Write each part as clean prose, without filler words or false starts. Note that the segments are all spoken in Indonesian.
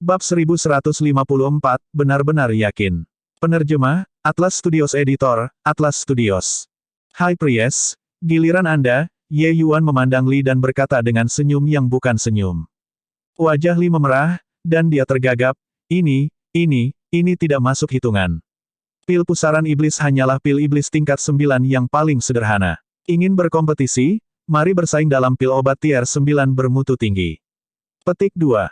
Bab 1154, benar-benar yakin. Penerjemah, Atlas Studios Editor, Atlas Studios. High Priest, giliran Anda, Ye Yuan memandang Li dan berkata dengan senyum yang bukan senyum. Wajah Li memerah, dan dia tergagap, ini tidak masuk hitungan. Pil pusaran iblis hanyalah pil iblis tingkat 9 yang paling sederhana. Ingin berkompetisi? Mari bersaing dalam pil obat tier 9 bermutu tinggi. Petik 2.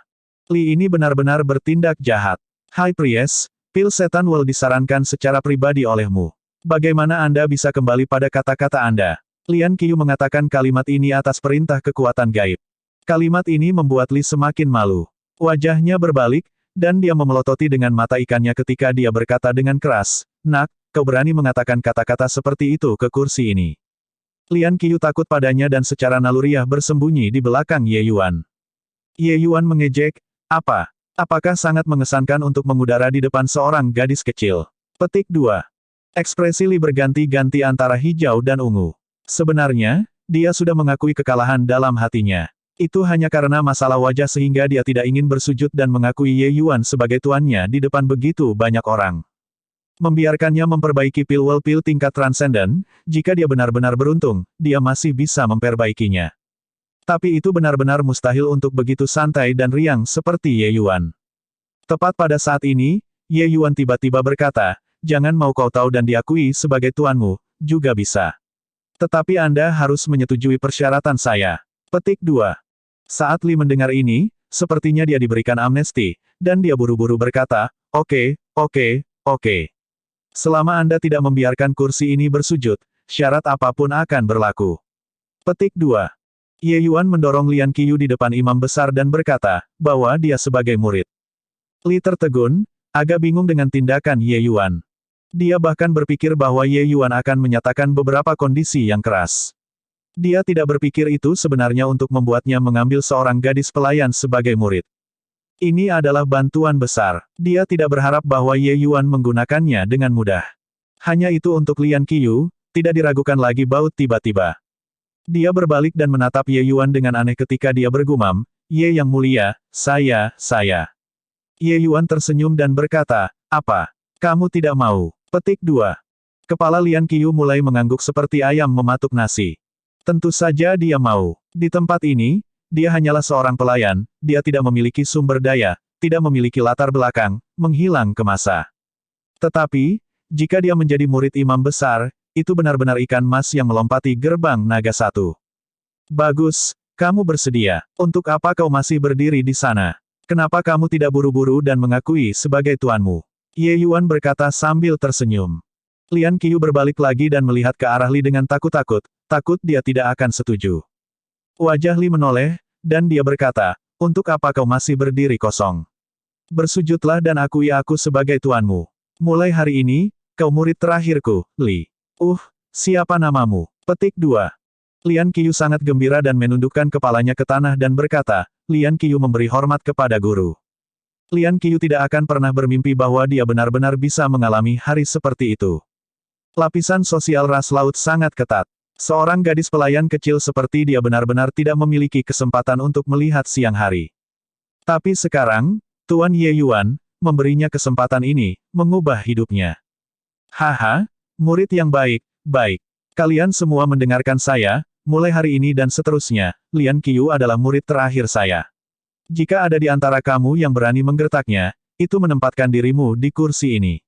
Li ini benar-benar bertindak jahat. High Priest, pil setan will disarankan secara pribadi olehmu. Bagaimana Anda bisa kembali pada kata-kata Anda? Lian Qiu mengatakan kalimat ini atas perintah kekuatan gaib. Kalimat ini membuat Li semakin malu. Wajahnya berbalik, dan dia memelototi dengan mata ikannya ketika dia berkata dengan keras, "Nak, kau berani mengatakan kata-kata seperti itu ke kursi ini." Lian Qiu takut padanya dan secara naluriah bersembunyi di belakang Ye Yuan. Ye Yuan mengejek, Apakah sangat mengesankan untuk mengudara di depan seorang gadis kecil? Petik 2. Ekspresi Li berganti-ganti antara hijau dan ungu. Sebenarnya, dia sudah mengakui kekalahan dalam hatinya. Itu hanya karena masalah wajah sehingga dia tidak ingin bersujud dan mengakui Ye Yuan sebagai tuannya di depan begitu banyak orang. Membiarkannya memperbaiki pil tingkat transenden, jika dia benar-benar beruntung, dia masih bisa memperbaikinya. Tapi itu benar-benar mustahil untuk begitu santai dan riang seperti Ye Yuan. Tepat pada saat ini, Ye Yuan tiba-tiba berkata, "Jangan mau kau tahu dan diakui sebagai tuanmu, juga bisa. Tetapi Anda harus menyetujui persyaratan saya." Petik 2. Saat Li mendengar ini, sepertinya dia diberikan amnesti, dan dia buru-buru berkata, Oke. Selama Anda tidak membiarkan kursi ini bersujud, syarat apapun akan berlaku." Petik 2. Ye Yuan mendorong Lian Qiu di depan imam besar dan berkata, bahwa dia sebagai murid. Li tertegun, agak bingung dengan tindakan Ye Yuan. Dia bahkan berpikir bahwa Ye Yuan akan menyatakan beberapa kondisi yang keras. Dia tidak berpikir itu sebenarnya untuk membuatnya mengambil seorang gadis pelayan sebagai murid. Ini adalah bantuan besar. Dia tidak berharap bahwa Ye Yuan menggunakannya dengan mudah. Hanya itu untuk Lian Qiu, tidak diragukan lagi Baut tiba-tiba. Dia berbalik dan menatap Ye Yuan dengan aneh ketika dia bergumam, "Ye yang mulia, saya. Ye Yuan tersenyum dan berkata, "Apa? Kamu tidak mau?" Petik 2. Kepala Lian Qiu mulai mengangguk seperti ayam mematuk nasi. Tentu saja dia mau. Di tempat ini, dia hanyalah seorang pelayan, dia tidak memiliki sumber daya, tidak memiliki latar belakang, menghilang ke masa. Tetapi, jika dia menjadi murid imam besar, itu benar-benar ikan mas yang melompati gerbang naga 1. Bagus, kamu bersedia. Untuk apa kau masih berdiri di sana? Kenapa kamu tidak buru-buru dan mengakui sebagai tuanmu? Ye Yuan berkata sambil tersenyum. Lian Qiu berbalik lagi dan melihat ke arah Li dengan takut dia tidak akan setuju. Wajah Li menoleh, dan dia berkata, "Untuk apa kau masih berdiri kosong? Bersujudlah dan akui aku sebagai tuanmu. Mulai hari ini, kau murid terakhirku, Li." Siapa namamu? Petik 2. Lian Qiu sangat gembira dan menundukkan kepalanya ke tanah dan berkata, Lian Qiu memberi hormat kepada guru. Lian Qiu tidak akan pernah bermimpi bahwa dia benar-benar bisa mengalami hari seperti itu. Lapisan sosial ras laut sangat ketat. Seorang gadis pelayan kecil seperti dia benar-benar tidak memiliki kesempatan untuk melihat siang hari. Tapi sekarang, Tuan Ye Yuan, memberinya kesempatan ini, mengubah hidupnya. Haha. Murid yang baik. Kalian semua mendengarkan saya, mulai hari ini dan seterusnya, Lian Qiu adalah murid terakhir saya. Jika ada di antara kamu yang berani menggertaknya, itu menempatkan dirimu di kursi ini.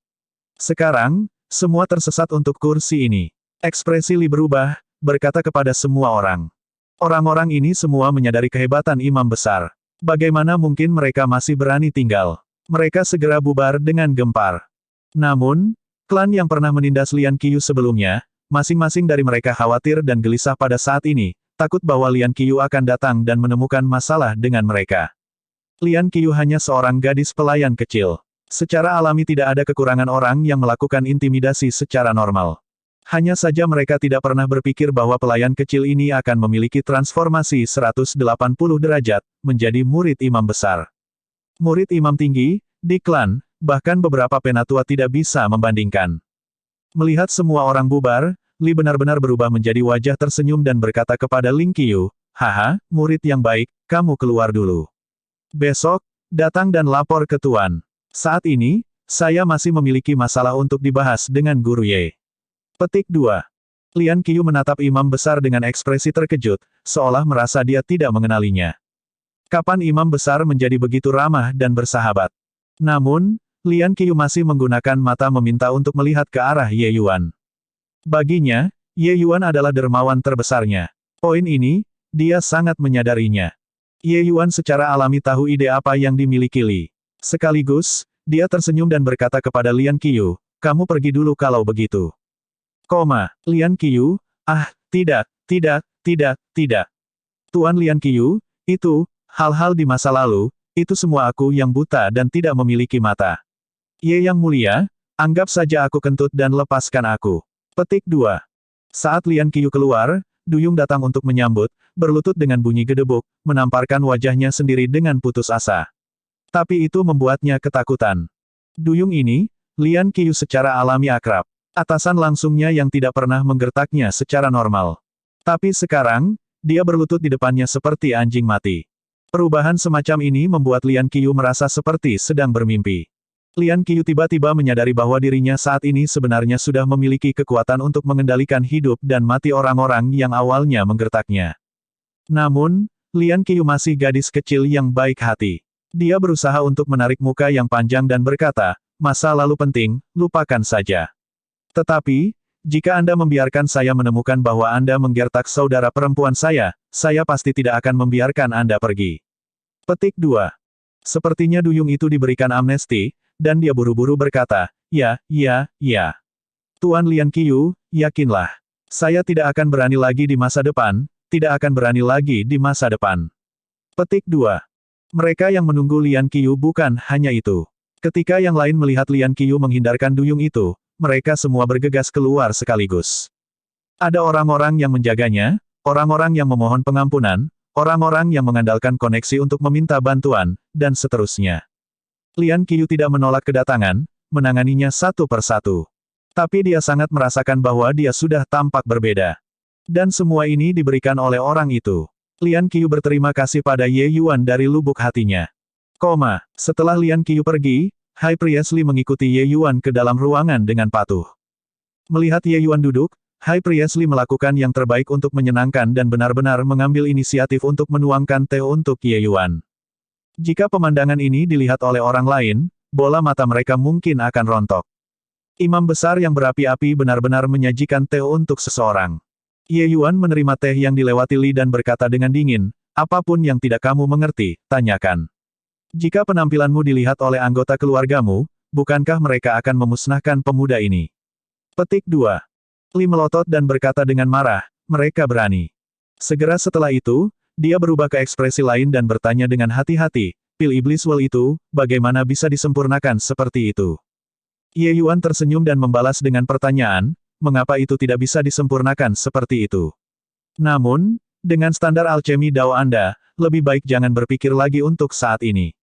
Sekarang, semua tersesat untuk kursi ini. Ekspresi Li berubah, berkata kepada semua orang. Orang-orang ini semua menyadari kehebatan imam besar. Bagaimana mungkin mereka masih berani tinggal? Mereka segera bubar dengan gempar. Namun, klan yang pernah menindas Lian Qiu sebelumnya, masing-masing dari mereka khawatir dan gelisah pada saat ini, takut bahwa Lian Qiu akan datang dan menemukan masalah dengan mereka. Lian Qiu hanya seorang gadis pelayan kecil. Secara alami tidak ada kekurangan orang yang melakukan intimidasi secara normal. Hanya saja mereka tidak pernah berpikir bahwa pelayan kecil ini akan memiliki transformasi 180 derajat, menjadi murid imam besar. Murid imam tinggi, di klan, bahkan beberapa penatua tidak bisa membandingkan. Melihat semua orang bubar, Li benar-benar berubah menjadi wajah tersenyum dan berkata kepada Ling Qiu, "Haha, murid yang baik, kamu keluar dulu. Besok Datang dan lapor ke Tuan. Saat ini, saya masih memiliki masalah untuk dibahas dengan Guru Ye. Petik 2. Lian Qiu menatap imam besar dengan ekspresi terkejut, seolah merasa dia tidak mengenalinya. Kapan imam besar menjadi begitu ramah dan bersahabat? Namun, Lian Qiu masih menggunakan mata meminta untuk melihat ke arah Ye Yuan. Baginya, Ye Yuan adalah dermawan terbesarnya. Poin ini, dia sangat menyadarinya. Ye Yuan secara alami tahu ide apa yang dimiliki Li. Sekaligus, dia tersenyum dan berkata kepada Lian Qiu, kamu pergi dulu kalau begitu. Lian Qiu, tidak. Tuan Lian Qiu, itu, hal-hal di masa lalu, itu semua aku yang buta dan tidak memiliki mata. Ye yang mulia, anggap saja aku kentut dan lepaskan aku. Petik 2. Saat Lian Qiu keluar, Duyung datang untuk menyambut, berlutut dengan bunyi gedebuk, menamparkan wajahnya sendiri dengan putus asa. Tapi itu membuatnya ketakutan. Duyung ini, Lian Qiu secara alami akrab. Atasan langsungnya yang tidak pernah menggertaknya secara normal. Tapi sekarang, dia berlutut di depannya seperti anjing mati. Perubahan semacam ini membuat Lian Qiu merasa seperti sedang bermimpi. Lian Qiu tiba-tiba menyadari bahwa dirinya saat ini sebenarnya sudah memiliki kekuatan untuk mengendalikan hidup dan mati orang-orang yang awalnya menggertaknya. Namun, Lian Qiu masih gadis kecil yang baik hati. Dia berusaha untuk menarik muka yang panjang dan berkata, masa lalu penting, lupakan saja. Tetapi, jika Anda membiarkan saya menemukan bahwa Anda menggertak saudara perempuan saya pasti tidak akan membiarkan Anda pergi. Petik 2. Sepertinya Duyung itu diberikan amnesti, dan dia buru-buru berkata, ya. Tuan Lian Qiu, yakinlah. Saya tidak akan berani lagi di masa depan, tidak akan berani lagi di masa depan. Petik 2. Mereka yang menunggu Lian Qiu bukan hanya itu. Ketika yang lain melihat Lian Qiu menghindarkan Duyung itu, mereka semua bergegas keluar sekaligus. Ada orang-orang yang menjaganya, orang-orang yang memohon pengampunan, orang-orang yang mengandalkan koneksi untuk meminta bantuan, dan seterusnya. Lian Qiu tidak menolak kedatangan, menanganinya satu persatu. Tapi dia sangat merasakan bahwa dia sudah tampak berbeda. Dan semua ini diberikan oleh orang itu. Lian Qiu berterima kasih pada Ye Yuan dari lubuk hatinya. Setelah Lian Qiu pergi, High Priest Li mengikuti Ye Yuan ke dalam ruangan dengan patuh. Melihat Ye Yuan duduk, High Priest Li melakukan yang terbaik untuk menyenangkan dan benar-benar mengambil inisiatif untuk menuangkan teh untuk Ye Yuan. Jika pemandangan ini dilihat oleh orang lain, bola mata mereka mungkin akan rontok. Imam besar yang berapi-api benar-benar menyajikan teh untuk seseorang. Ye Yuan menerima teh yang dilewati Li dan berkata dengan dingin, apapun yang tidak kamu mengerti, tanyakan. Jika penampilanmu dilihat oleh anggota keluargamu, bukankah mereka akan memusnahkan pemuda ini? Petik 2. Li melotot dan berkata dengan marah, mereka berani. Segera setelah itu, dia berubah ke ekspresi lain dan bertanya dengan hati-hati, pil iblis Wel itu, bagaimana bisa disempurnakan seperti itu? Ye Yuan tersenyum dan membalas dengan pertanyaan, mengapa itu tidak bisa disempurnakan seperti itu? Namun, dengan standar alchemy Dao Anda, lebih baik jangan berpikir lagi untuk saat ini.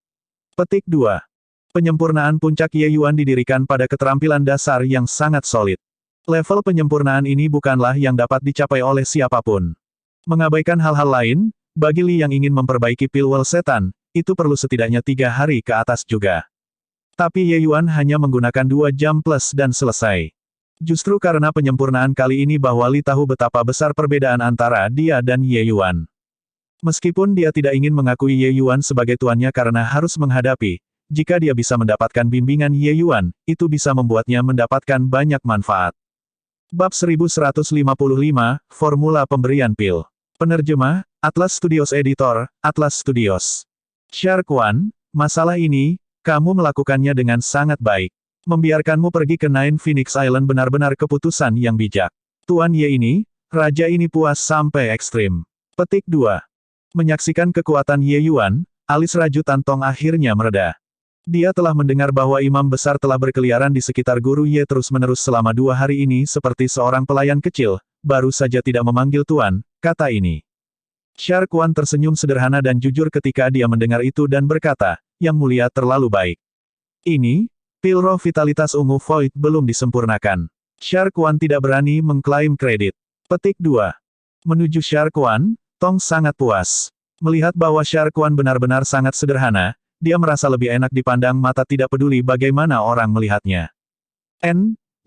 Petik 2. Penyempurnaan puncak Ye Yuan didirikan pada keterampilan dasar yang sangat solid. Level penyempurnaan ini bukanlah yang dapat dicapai oleh siapapun. Mengabaikan hal-hal lain, bagi Li yang ingin memperbaiki pil Wel setan, itu perlu setidaknya 3 hari ke atas juga. Tapi Ye Yuan hanya menggunakan 2 jam plus dan selesai. Justru karena penyempurnaan kali ini bahwa Li tahu betapa besar perbedaan antara dia dan Ye Yuan. Meskipun dia tidak ingin mengakui Ye Yuan sebagai tuannya karena harus menghadapi, jika dia bisa mendapatkan bimbingan Ye Yuan, itu bisa membuatnya mendapatkan banyak manfaat. Bab 1155, Formula Pemberian Pil. Penerjemah, Atlas Studios Editor, Atlas Studios. Shark One, masalah ini, kamu melakukannya dengan sangat baik. Membiarkanmu pergi ke Nine Phoenix Island benar-benar keputusan yang bijak. Tuan Ye ini, raja ini puas sampai ekstrim. Petik 2. Menyaksikan kekuatan Ye Yuan, alis rajutan Tong akhirnya mereda. Dia telah mendengar bahwa imam besar telah berkeliaran di sekitar Guru Ye terus-menerus selama 2 hari ini seperti seorang pelayan kecil, baru saja tidak memanggil tuan, kata ini. Shark One tersenyum sederhana dan jujur ketika dia mendengar itu dan berkata, yang mulia terlalu baik. Ini, pil roh vitalitas ungu Void belum disempurnakan. Shark One tidak berani mengklaim kredit. Petik 2. Menuju Shark One, Tong sangat puas. Melihat bahwa Shark One benar-benar sangat sederhana, dia merasa lebih enak dipandang mata tidak peduli bagaimana orang melihatnya.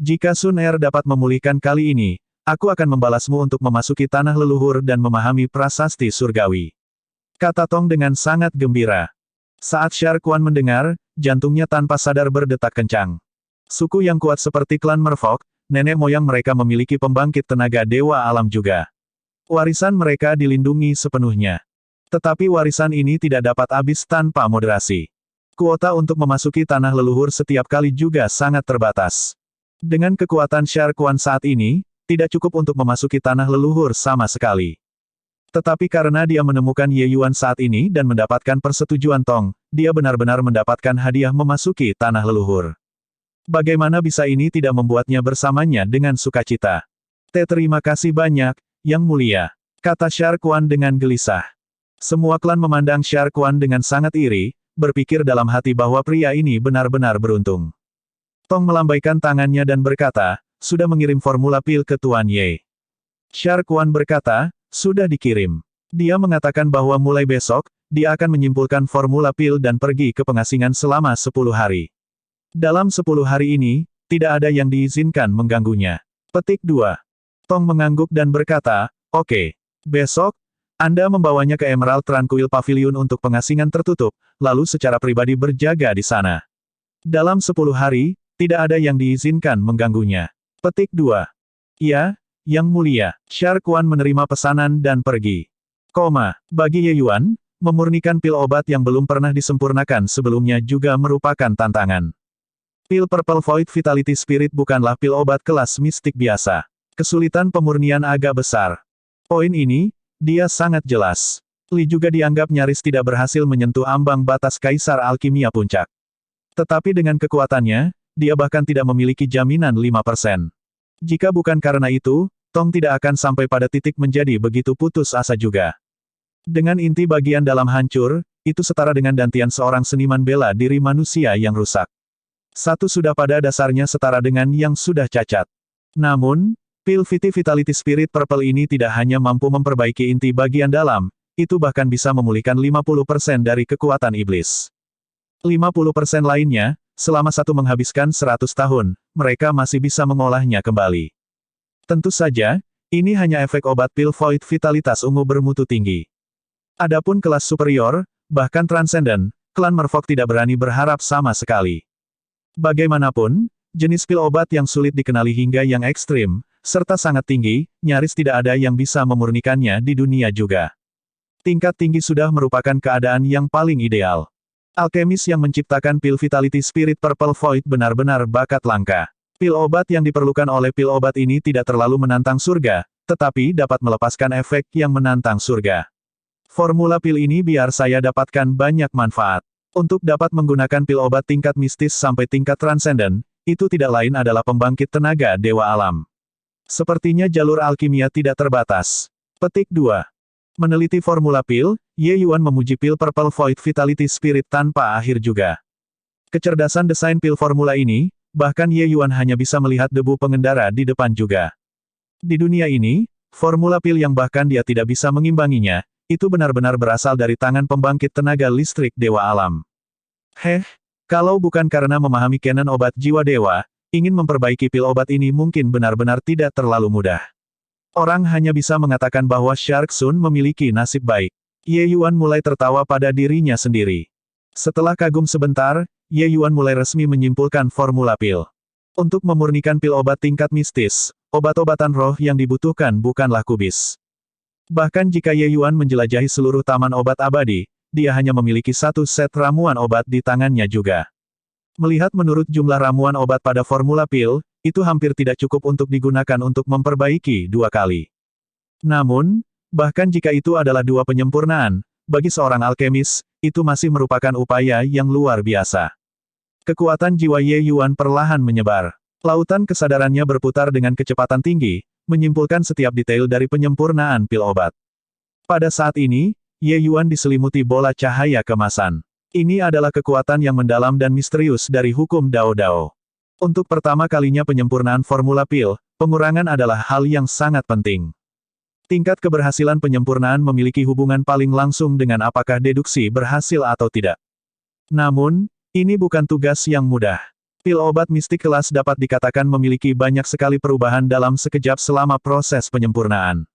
Jika Sun Er dapat memulihkan kali ini, aku akan membalasmu untuk memasuki tanah leluhur dan memahami prasasti surgawi. Kata Tong dengan sangat gembira. Saat Shark Wan mendengar, jantungnya tanpa sadar berdetak kencang. Suku yang kuat seperti klan Merfolk, nenek moyang mereka memiliki pembangkit tenaga dewa alam juga. Warisan mereka dilindungi sepenuhnya. Tetapi warisan ini tidak dapat habis tanpa moderasi. Kuota untuk memasuki tanah leluhur setiap kali juga sangat terbatas. Dengan kekuatan Shark Wan saat ini, tidak cukup untuk memasuki tanah leluhur sama sekali. Tetapi karena dia menemukan Ye Yuan saat ini dan mendapatkan persetujuan Tong, dia benar-benar mendapatkan hadiah memasuki tanah leluhur. Bagaimana bisa ini tidak membuatnya bersamanya dengan sukacita? Terima kasih banyak, Yang Mulia, kata Shark Wan dengan gelisah. Semua klan memandang Shark Wan dengan sangat iri, berpikir dalam hati bahwa pria ini benar-benar beruntung. Tong melambaikan tangannya dan berkata, sudah mengirim formula pil ke Tuan Ye. Shark Wan berkata, sudah dikirim. Dia mengatakan bahwa mulai besok, dia akan menyimpulkan formula pil dan pergi ke pengasingan selama 10 hari. Dalam 10 hari ini, tidak ada yang diizinkan mengganggunya. Petik 2. Tong mengangguk dan berkata, oke. Besok, Anda membawanya ke Emerald Tranquil Pavilion untuk pengasingan tertutup, lalu secara pribadi berjaga di sana. Dalam 10 hari, tidak ada yang diizinkan mengganggunya. Petik 2. Ya, Yang Mulia. Shark Wan menerima pesanan dan pergi. Bagi Ye Yuan, memurnikan pil obat yang belum pernah disempurnakan sebelumnya juga merupakan tantangan. Pil Purple Void Vitality Spirit bukanlah pil obat kelas mistik biasa. Kesulitan pemurnian agak besar. Poin ini, dia sangat jelas. Li juga dianggap nyaris tidak berhasil menyentuh ambang batas Kaisar Alkimia Puncak. Tetapi dengan kekuatannya, dia bahkan tidak memiliki jaminan 5%. Jika bukan karena itu, Tong tidak akan sampai pada titik menjadi begitu putus asa juga. Dengan inti bagian dalam hancur, itu setara dengan dantian seorang seniman bela diri manusia yang rusak. Satu sudah pada dasarnya setara dengan yang sudah cacat. Namun, pil Vitality Spirit Purple ini tidak hanya mampu memperbaiki inti bagian dalam, itu bahkan bisa memulihkan 50% dari kekuatan iblis. 50% lainnya, selama satu menghabiskan 100 tahun, mereka masih bisa mengolahnya kembali. Tentu saja, ini hanya efek obat pil Void Vitalitas ungu bermutu tinggi. Adapun kelas superior, bahkan transenden, klan Merfolk tidak berani berharap sama sekali. Bagaimanapun, jenis pil obat yang sulit dikenali hingga yang ekstrim, serta sangat tinggi, nyaris tidak ada yang bisa memurnikannya di dunia juga. Tingkat tinggi sudah merupakan keadaan yang paling ideal. Alkemis yang menciptakan pil Vitality Spirit Purple Void benar-benar bakat langka. Pil obat yang diperlukan oleh pil obat ini tidak terlalu menantang surga, tetapi dapat melepaskan efek yang menantang surga. Formula pil ini biar saya dapatkan banyak manfaat. Untuk dapat menggunakan pil obat tingkat mistis sampai tingkat transenden, itu tidak lain adalah pembangkit tenaga dewa alam. Sepertinya jalur alkimia tidak terbatas. Petik 2. Meneliti formula pil, Ye Yuan memuji pil Purple Void Vitality Spirit tanpa akhir juga. Kecerdasan desain pil formula ini, bahkan Ye Yuan hanya bisa melihat debu pengendara di depan juga. Di dunia ini, formula pil yang bahkan dia tidak bisa mengimbanginya, itu benar-benar berasal dari tangan pembangkit tenaga listrik dewa alam. Kalau bukan karena memahami canon obat jiwa dewa, ingin memperbaiki pil obat ini mungkin benar-benar tidak terlalu mudah. Orang hanya bisa mengatakan bahwa Shark Sun memiliki nasib baik. Ye Yuan mulai tertawa pada dirinya sendiri. Setelah kagum sebentar, Ye Yuan mulai resmi menyimpulkan formula pil. Untuk memurnikan pil obat tingkat mistis, obat-obatan roh yang dibutuhkan bukanlah kubis. Bahkan jika Ye Yuan menjelajahi seluruh taman obat abadi, dia hanya memiliki satu set ramuan obat di tangannya juga. Melihat menurut jumlah ramuan obat pada formula pil, itu hampir tidak cukup untuk digunakan untuk memperbaiki 2 kali. Namun, bahkan jika itu adalah 2 penyempurnaan, bagi seorang alkemis, itu masih merupakan upaya yang luar biasa. Kekuatan jiwa Ye Yuan perlahan menyebar. Lautan kesadarannya berputar dengan kecepatan tinggi, menyimpulkan setiap detail dari penyempurnaan pil obat. Pada saat ini, Ye Yuan diselimuti bola cahaya kemasan. Ini adalah kekuatan yang mendalam dan misterius dari hukum Dao Dao. Untuk pertama kalinya penyempurnaan formula pil, pengurangan adalah hal yang sangat penting. Tingkat keberhasilan penyempurnaan memiliki hubungan paling langsung dengan apakah deduksi berhasil atau tidak. Namun, ini bukan tugas yang mudah. Pil obat mistik kelas dapat dikatakan memiliki banyak sekali perubahan dalam sekejap selama proses penyempurnaan.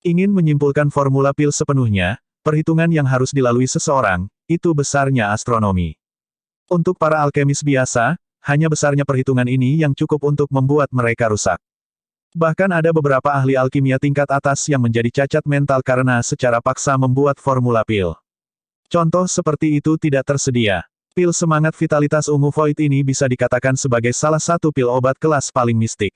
Ingin menyimpulkan formula pil sepenuhnya, perhitungan yang harus dilalui seseorang, itu besarnya astronomi. Untuk para alkemis biasa, hanya besarnya perhitungan ini yang cukup untuk membuat mereka rusak. Bahkan ada beberapa ahli alkimia tingkat atas yang menjadi cacat mental karena secara paksa membuat formula pil. Contoh seperti itu tidak tersedia. Pil semangat vitalitas ungu void ini bisa dikatakan sebagai salah satu pil obat kelas paling mistik.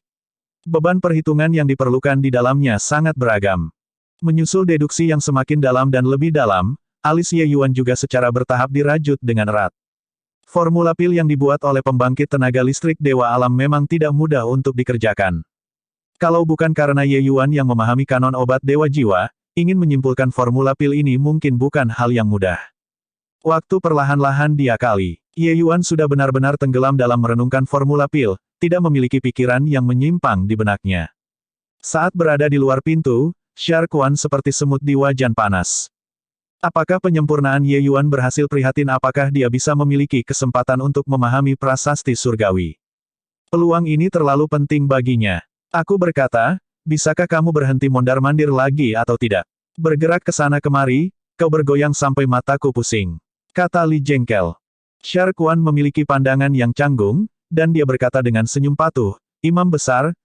Beban perhitungan yang diperlukan di dalamnya sangat beragam. Menyusul deduksi yang semakin dalam dan lebih dalam, alis Ye Yuan juga secara bertahap dirajut dengan erat. Formula pil yang dibuat oleh pembangkit tenaga listrik Dewa Alam memang tidak mudah untuk dikerjakan. Kalau bukan karena Ye Yuan yang memahami kanon obat Dewa Jiwa, ingin menyimpulkan formula pil ini mungkin bukan hal yang mudah. Waktu perlahan-lahan dia kali. Ye Yuan sudah benar-benar tenggelam dalam merenungkan formula pil, tidak memiliki pikiran yang menyimpang di benaknya. Saat berada di luar pintu, Shark Wan seperti semut di wajan panas. Apakah penyempurnaan Ye Yuan berhasil prihatin? Apakah dia bisa memiliki kesempatan untuk memahami prasasti surgawi? Peluang ini terlalu penting baginya. Aku berkata, bisakah kamu berhenti mondar-mandir lagi atau tidak? Bergerak ke sana kemari, kau bergoyang sampai mataku pusing. Kata Li jengkel. Shark Wan memiliki pandangan yang canggung, dan dia berkata dengan senyum patuh, Imam Besar,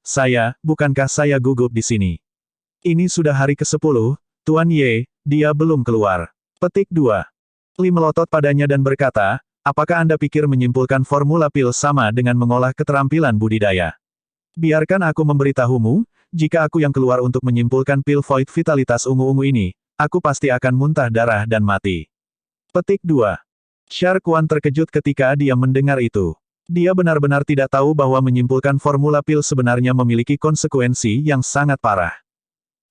bukankah saya gugup di sini? Ini sudah hari ke-10, Tuan Ye, dia belum keluar. Petik 2. Li melotot padanya dan berkata, apakah Anda pikir menyimpulkan formula pil sama dengan mengolah keterampilan budidaya? Biarkan aku memberitahumu, jika aku yang keluar untuk menyimpulkan pil void vitalitas ungu-ungu ini, aku pasti akan muntah darah dan mati. Petik 2. Shark Wan terkejut ketika dia mendengar itu. Dia benar-benar tidak tahu bahwa menyimpulkan formula pil sebenarnya memiliki konsekuensi yang sangat parah.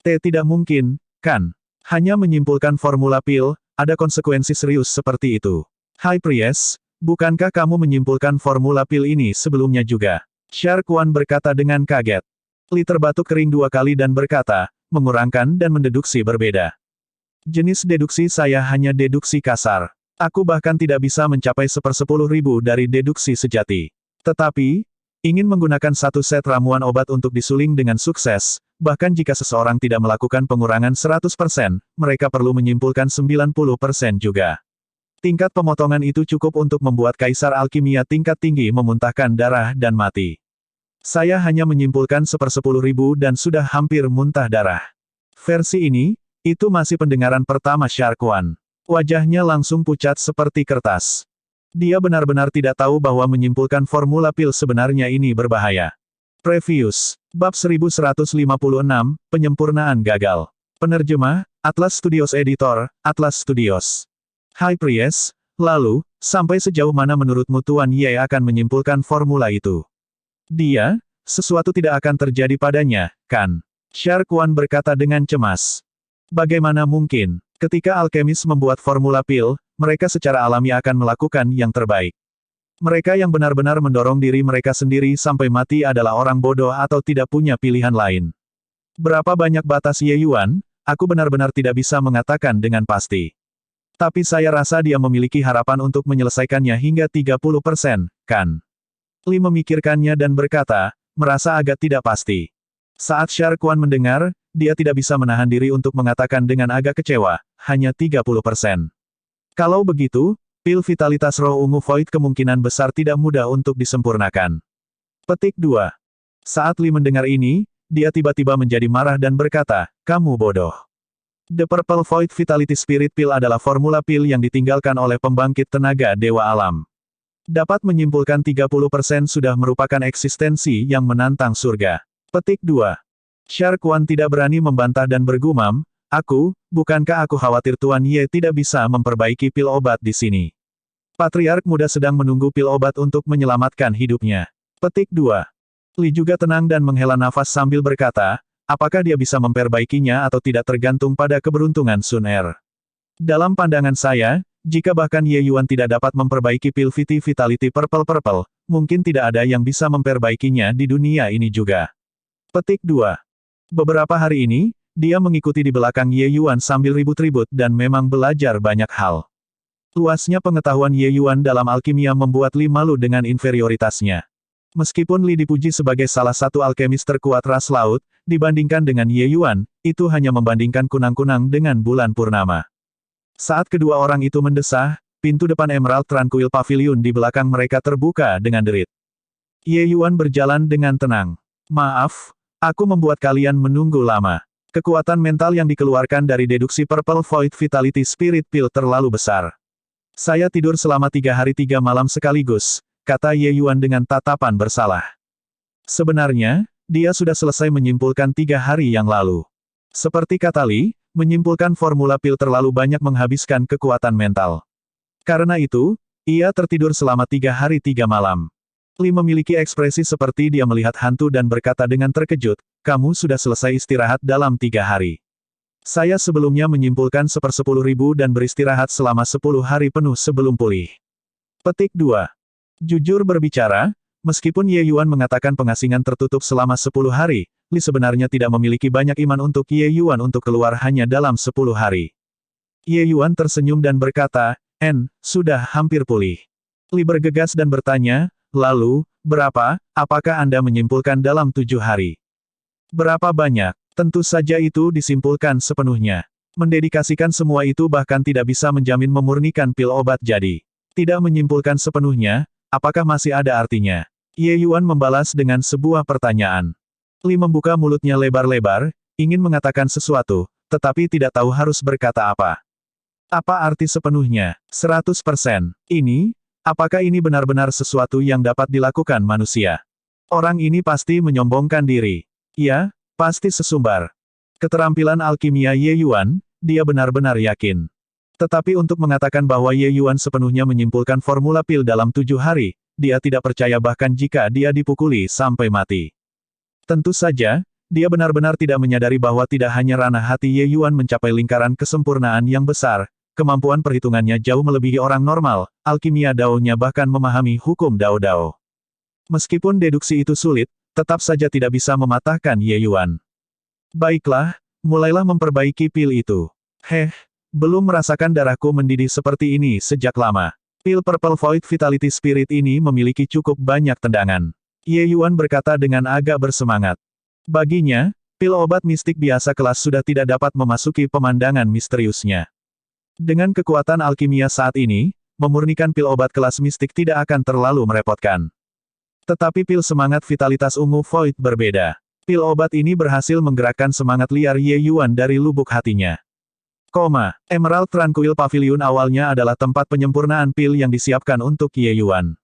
Tidak mungkin, kan? Hanya menyimpulkan formula pil, ada konsekuensi serius seperti itu. High Priest, bukankah kamu menyimpulkan formula pil ini sebelumnya juga? Shark Wan berkata dengan kaget. Li terbatuk kering 2 kali dan berkata, mengurangkan dan mendeduksi berbeda. Jenis deduksi saya hanya deduksi kasar. Aku bahkan tidak bisa mencapai 1/10.000 dari deduksi sejati. Tetapi, ingin menggunakan satu set ramuan obat untuk disuling dengan sukses, bahkan jika seseorang tidak melakukan pengurangan 100%, mereka perlu menyimpulkan 90% juga. Tingkat pemotongan itu cukup untuk membuat kaisar alkimia tingkat tinggi memuntahkan darah dan mati. Saya hanya menyimpulkan 1/10.000 dan sudah hampir muntah darah. Versi ini, itu masih pendengaran pertama Shark Wan. Wajahnya langsung pucat seperti kertas. Dia benar-benar tidak tahu bahwa menyimpulkan formula pil sebenarnya ini berbahaya. Previous. Bab 1156, Penyempurnaan Gagal. Penerjemah, Atlas Studios Editor, Atlas Studios. High Priest, lalu, sampai sejauh mana menurutmu Tuan Ye akan menyimpulkan formula itu? Dia, sesuatu tidak akan terjadi padanya, kan? Shark Wan berkata dengan cemas. Bagaimana mungkin? Ketika alkemis membuat formula pil, mereka secara alami akan melakukan yang terbaik. Mereka yang benar-benar mendorong diri mereka sendiri sampai mati adalah orang bodoh atau tidak punya pilihan lain. Berapa banyak batas Ye Yuan, aku benar-benar tidak bisa mengatakan dengan pasti. Tapi saya rasa dia memiliki harapan untuk menyelesaikannya hingga 30%, kan? Li memikirkannya dan berkata, merasa agak tidak pasti. Saat Shark Wan mendengar, dia tidak bisa menahan diri untuk mengatakan dengan agak kecewa, hanya 30%. Kalau begitu, pil vitalitas roh ungu void kemungkinan besar tidak mudah untuk disempurnakan. Petik 2. Saat Li mendengar ini, dia tiba-tiba menjadi marah dan berkata, kamu bodoh. The Purple Void Vitality Spirit Pill adalah formula pil yang ditinggalkan oleh pembangkit tenaga Dewa Alam. Dapat menyimpulkan 30% sudah merupakan eksistensi yang menantang surga. Petik 2. Shark Wan tidak berani membantah dan bergumam, bukankah aku khawatir Tuan Ye tidak bisa memperbaiki pil obat di sini? Patriark muda sedang menunggu pil obat untuk menyelamatkan hidupnya. Petik 2. Li juga tenang dan menghela nafas sambil berkata, apakah dia bisa memperbaikinya atau tidak tergantung pada keberuntungan Sun Er. Dalam pandangan saya, jika bahkan Ye Yuan tidak dapat memperbaiki pil Vitality Purple, mungkin tidak ada yang bisa memperbaikinya di dunia ini juga. Petik 2. Beberapa hari ini, dia mengikuti di belakang Ye Yuan sambil ribut-ribut dan memang belajar banyak hal. Luasnya pengetahuan Ye Yuan dalam alkimia membuat Li malu dengan inferioritasnya. Meskipun Li dipuji sebagai salah satu alkemis terkuat ras laut, dibandingkan dengan Ye Yuan, itu hanya membandingkan kunang-kunang dengan bulan purnama. Saat kedua orang itu mendesah, pintu depan Emerald Tranquil Pavilion di belakang mereka terbuka dengan derit. Ye Yuan berjalan dengan tenang. Maaf, aku membuat kalian menunggu lama. Kekuatan mental yang dikeluarkan dari deduksi Purple Void Vitality Spirit Pill terlalu besar. Saya tidur selama 3 hari 3 malam sekaligus, kata Ye Yuan dengan tatapan bersalah. Sebenarnya, dia sudah selesai menyimpulkan 3 hari yang lalu. Seperti kata Li, menyimpulkan formula pil terlalu banyak menghabiskan kekuatan mental. Karena itu, ia tertidur selama 3 hari 3 malam. Li memiliki ekspresi seperti dia melihat hantu dan berkata dengan terkejut, kamu sudah selesai istirahat dalam 3 hari. Saya sebelumnya menyimpulkan 1/10.000 dan beristirahat selama 10 hari penuh sebelum pulih. Petik 2. Jujur berbicara, meskipun Ye Yuan mengatakan pengasingan tertutup selama 10 hari, Li sebenarnya tidak memiliki banyak iman untuk Ye Yuan untuk keluar hanya dalam 10 hari. Ye Yuan tersenyum dan berkata, sudah hampir pulih. Li bergegas dan bertanya, lalu, berapa, apakah Anda menyimpulkan dalam 7 hari? Berapa banyak? Tentu saja itu disimpulkan sepenuhnya. Mendedikasikan semua itu bahkan tidak bisa menjamin memurnikan pil obat jadi. Tidak menyimpulkan sepenuhnya, apakah masih ada artinya? Ye Yuan membalas dengan sebuah pertanyaan. Li membuka mulutnya lebar-lebar, ingin mengatakan sesuatu, tetapi tidak tahu harus berkata apa. Apa arti sepenuhnya? 100%. Apakah ini benar-benar sesuatu yang dapat dilakukan manusia? Orang ini pasti menyombongkan diri. Ya, pasti sesumbar. Keterampilan alkimia Ye Yuan, dia benar-benar yakin. Tetapi untuk mengatakan bahwa Ye Yuan sepenuhnya menyimpulkan formula pil dalam 7 hari, dia tidak percaya bahkan jika dia dipukuli sampai mati. Tentu saja, dia benar-benar tidak menyadari bahwa tidak hanya ranah hati Ye Yuan mencapai lingkaran kesempurnaan yang besar, kemampuan perhitungannya jauh melebihi orang normal, alkimia Dao-nya bahkan memahami hukum Dao-Dao. Meskipun deduksi itu sulit, tetap saja tidak bisa mematahkan Ye Yuan. Baiklah, mulailah memperbaiki pil itu. Belum merasakan darahku mendidih seperti ini sejak lama. Pil Purple Void Vitality Spirit ini memiliki cukup banyak tendangan. Ye Yuan berkata dengan agak bersemangat. Baginya, pil obat mistik biasa kelas sudah tidak dapat memasuki pemandangan misteriusnya. Dengan kekuatan alkimia saat ini, memurnikan pil obat kelas mistik tidak akan terlalu merepotkan. Tetapi pil semangat vitalitas ungu Void berbeda. Pil obat ini berhasil menggerakkan semangat liar Ye Yuan dari lubuk hatinya. Emerald Tranquil Pavilion awalnya adalah tempat penyempurnaan pil yang disiapkan untuk Ye Yuan.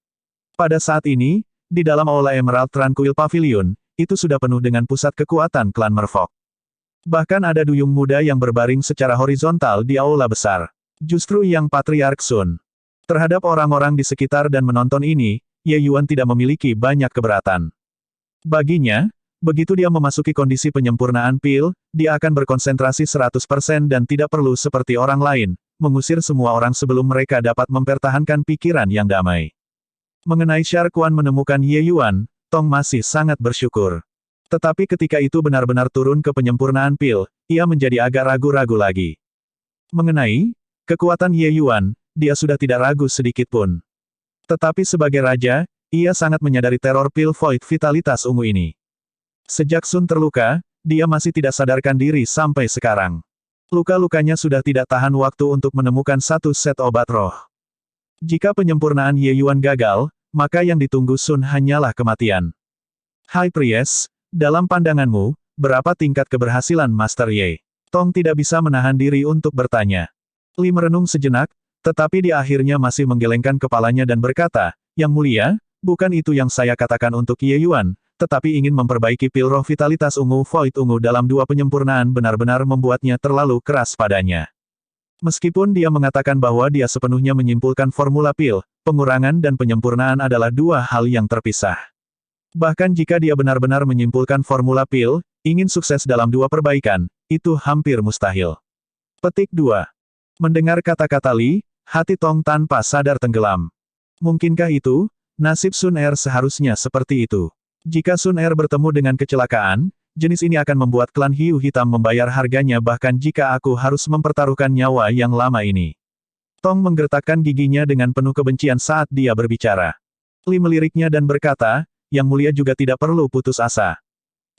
Pada saat ini, di dalam aula Emerald Tranquil Pavilion, itu sudah penuh dengan pusat kekuatan klan Merfolk. Bahkan ada duyung muda yang berbaring secara horizontal di aula besar. Justru yang Patriark Sun. Terhadap orang-orang di sekitar dan menonton ini, Ye Yuan tidak memiliki banyak keberatan. Baginya, begitu dia memasuki kondisi penyempurnaan pil, dia akan berkonsentrasi 100% dan tidak perlu seperti orang lain, mengusir semua orang sebelum mereka dapat mempertahankan pikiran yang damai. Mengenai Sharkuan menemukan Ye Yuan, Tong masih sangat bersyukur. Tetapi ketika itu benar-benar turun ke penyempurnaan pil, ia menjadi agak ragu-ragu lagi. Mengenai kekuatan Ye Yuan, dia sudah tidak ragu sedikit pun. Tetapi sebagai raja, ia sangat menyadari teror pil Void Vitalitas ungu ini. Sejak Sun terluka, dia masih tidak sadarkan diri sampai sekarang. Luka-lukanya sudah tidak tahan waktu untuk menemukan satu set obat roh. Jika penyempurnaan Ye Yuan gagal, maka yang ditunggu Sun hanyalah kematian. High Priest, dalam pandanganmu, berapa tingkat keberhasilan Master Ye? Tong tidak bisa menahan diri untuk bertanya. Li merenung sejenak, tetapi di akhirnya masih menggelengkan kepalanya dan berkata, Yang mulia, bukan itu yang saya katakan untuk Ye Yuan, tetapi ingin memperbaiki pil roh vitalitas ungu Void ungu dalam 2 penyempurnaan benar-benar membuatnya terlalu keras padanya. Meskipun dia mengatakan bahwa dia sepenuhnya menyimpulkan formula pil, pengurangan dan penyempurnaan adalah 2 hal yang terpisah. Bahkan jika dia benar-benar menyimpulkan formula pil, ingin sukses dalam 2 perbaikan, itu hampir mustahil. Petik 2. Mendengar kata-kata Li, hati Tong tanpa sadar tenggelam. Mungkinkah itu? Nasib Sun Er seharusnya seperti itu. Jika Sun Er bertemu dengan kecelakaan, jenis ini akan membuat klan Hiu Hitam membayar harganya bahkan jika aku harus mempertaruhkan nyawa yang lama ini. Tong menggertakkan giginya dengan penuh kebencian saat dia berbicara. Li meliriknya dan berkata, Yang Mulia juga tidak perlu putus asa.